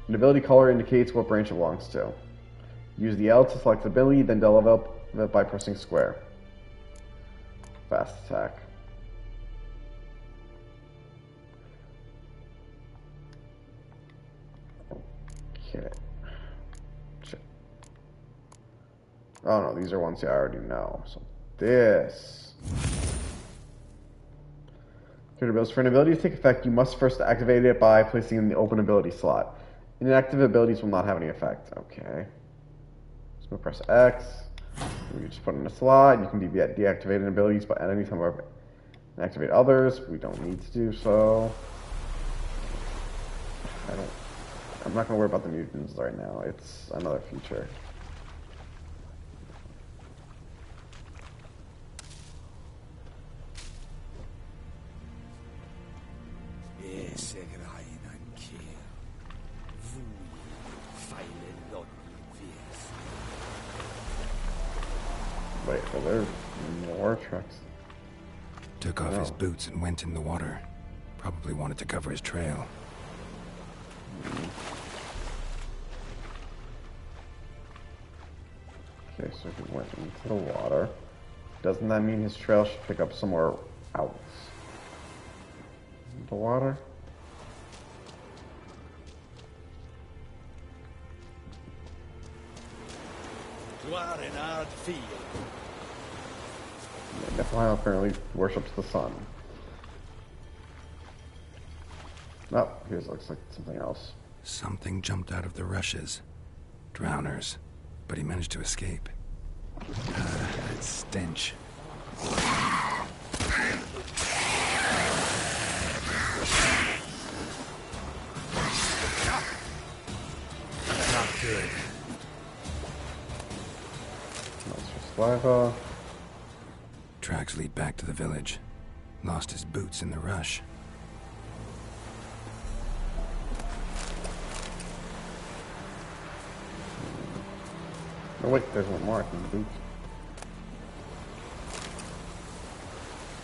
An ability color indicates what branch it belongs to. Use the L to select the ability, then level up by pressing square. Fast attack. Okay. Shit. Oh no, these are ones I already know. So this. For an ability to take effect, you must first activate it by placing it in the open ability slot. Inactive abilities will not have any effect. Okay. So we'll press X. We just put it in a slot. You can deactivate abilities, but at any time or activate others. We don't need to do so. I'm not gonna worry about the mutants right now. It's another feature. Wait, so there's more trucks.
Took off his boots and went in the water. Probably wanted to cover his trail.
Okay, so he went into the water. Doesn't that mean his trail should pick up somewhere else? The water? Nephilim apparently worships the sun. Oh, here's looks like something else.
Something jumped out of the rushes. Drowners. But he managed to escape. That stench.
Not good.
Lava.
Tracks lead back to the village. Lost his boots in the rush.
Oh wait, there's one more in the boots.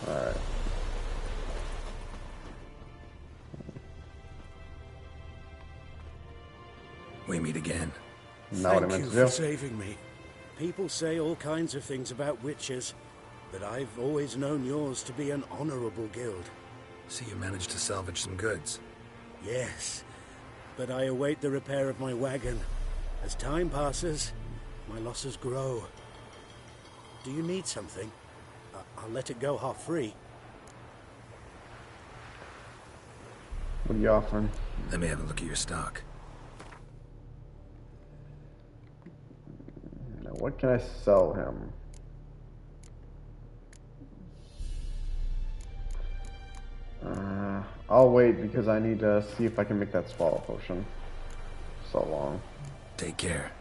Alright.
We meet again.
Thank you for saving me. People say all kinds of things about witches, but I've always known yours to be an honorable guild.
So you managed to salvage some goods?
Yes, but I await the repair of my wagon. As time passes, my losses grow. Do you need something? I'll let it go half-free.
What are you offering?
Let me have a look at your stock.
Now, what can I sell him? I'll wait because I need to see if I can make that swallow potion. So long.
Take care.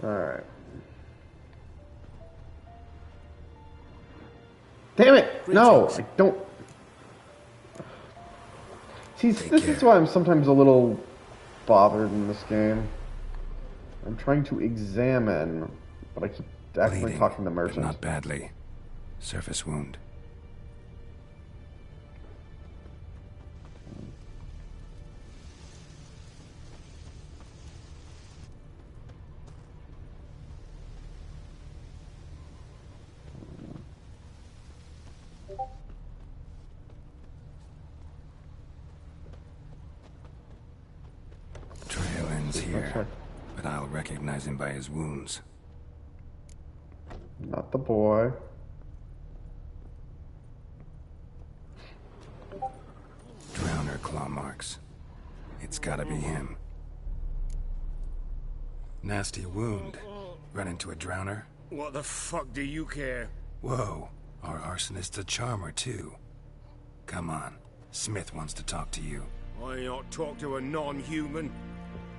Alright. Damn it! No, I don't. See, this is why I'm sometimes a little bothered in this game. I'm trying to examine, but I keep accidentally talking to the merchant.
But not badly. Surface wound. Trail ends here, but I'll recognize him by his wounds.
Not the boy.
Drowner claw marks. It's gotta be him. Nasty wound. Run into a drowner?
What the fuck do you care?
Whoa, our arsonist's a charmer too. Come on, Smith wants to talk to you.
I not talk to a non-human.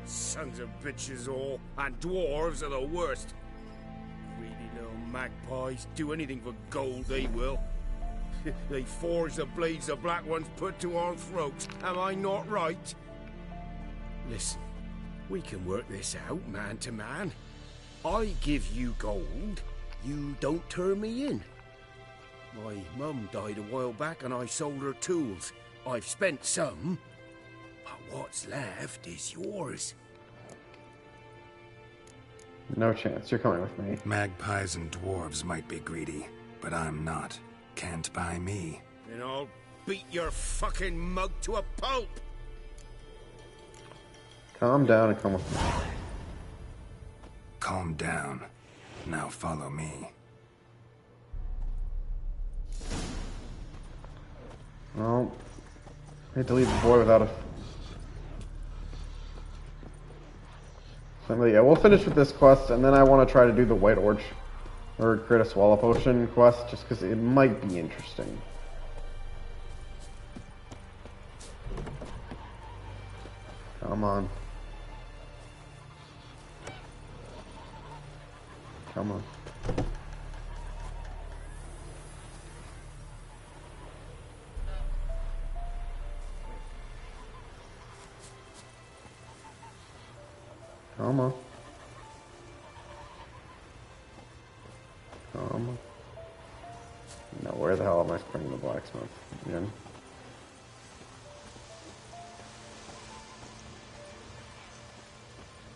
Sons of bitches all, and dwarves are the worst. Greedy little magpies, do anything for gold, they will. They forge the blades the black ones put to our throats, am I not right? Listen, we can work this out, man to man. I give you gold, you don't turn me in. My mum died a while back and I sold her tools. I've spent some, but what's left is yours.
No chance. You're coming with me.
Magpies and dwarves might be greedy, but I'm not. Can't buy me.
Then I'll beat your fucking mug to a pulp.
Calm down and come with me.
Calm down. Now follow me.
Well, I hate to leave the boy without a... So, yeah, we'll finish with this quest, and then I want to try to do the White Orchard or create a Swallow Potion quest, just because it might be interesting. Come on. Come on. Come on. Come on. Now, where the hell am I spraying the blacksmith again?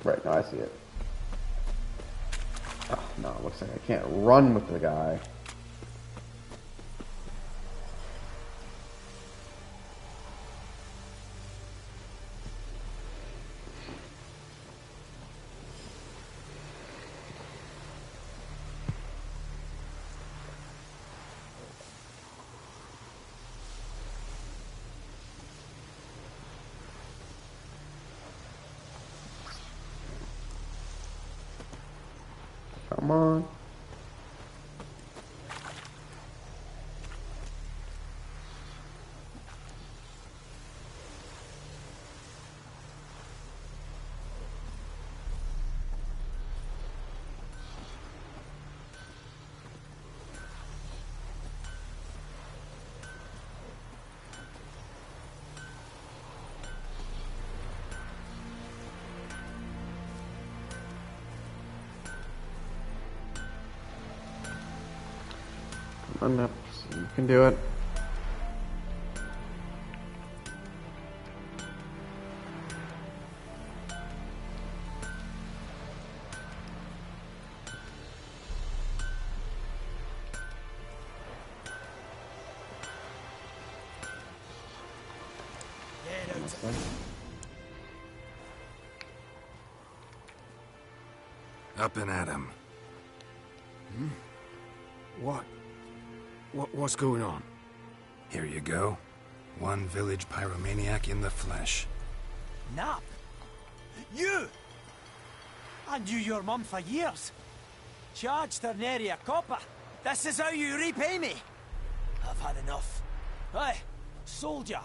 Right, now I see it. Oh, no, it looks like I can't run with the guy. Come on. Enough. You can do it.
Up and at him.
What's going on?
Here you go. One village pyromaniac in the flesh.
Nap? You? I knew your mum for years. Charged her nary a copper. This is how you repay me. I've had enough. Hey, soldier.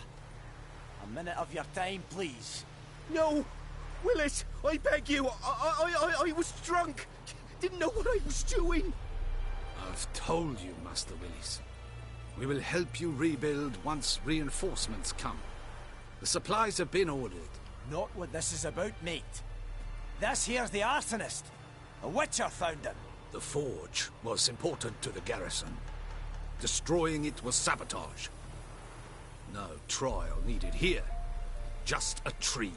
A minute of your time, please.
No!
Willis, I beg you. I was drunk. Didn't know what I was doing.
I've told you, Master Willis. We will help you rebuild once reinforcements come. The supplies have been ordered.
Not what this is about, mate. This here's the arsonist. A witcher found him.
The forge was important to the garrison. Destroying it was sabotage. No trial needed here. Just a tree.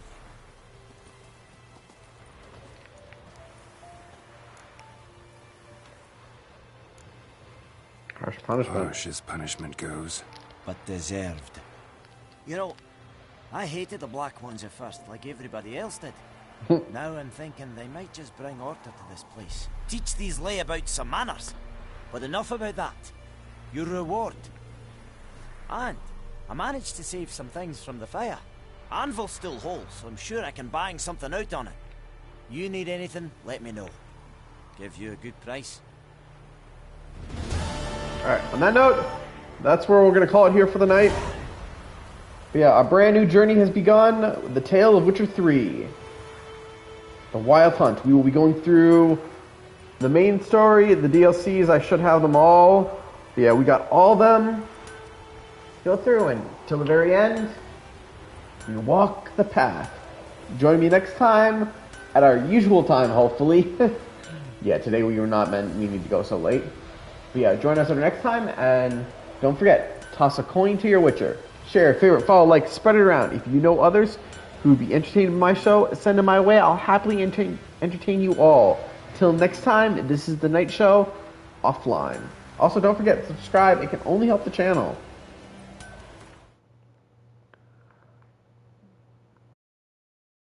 Harsh punishment.
Harsh as punishment goes.
But deserved. You know, I hated the Black Ones at first, like everybody else did. Now I'm thinking they might just bring order to this place. Teach these layabouts some manners. But enough about that. Your reward. And I managed to save some things from the fire. Anvil still holds, so I'm sure I can bang something out on it. You need anything, let me know. Give you a good price.
Alright, on that note, that's where we're going to call it here for the night. But yeah, a brand new journey has begun with the tale of Witcher 3. The Wild Hunt. We will be going through the main story, the DLCs. I should have them all. But yeah, we got all of them. Go through and till the very end, we walk the path. Join me next time at our usual time, hopefully. Yeah, today we need to go so late. But yeah, join us on the next time, and don't forget, toss a coin to your Witcher. Share, favorite, follow, like, spread it around. If you know others who would be entertained by my show, send them my way. I'll happily entertain you all. Till next time, this is the Night Show, offline. Also, don't forget to subscribe. It can only help the channel.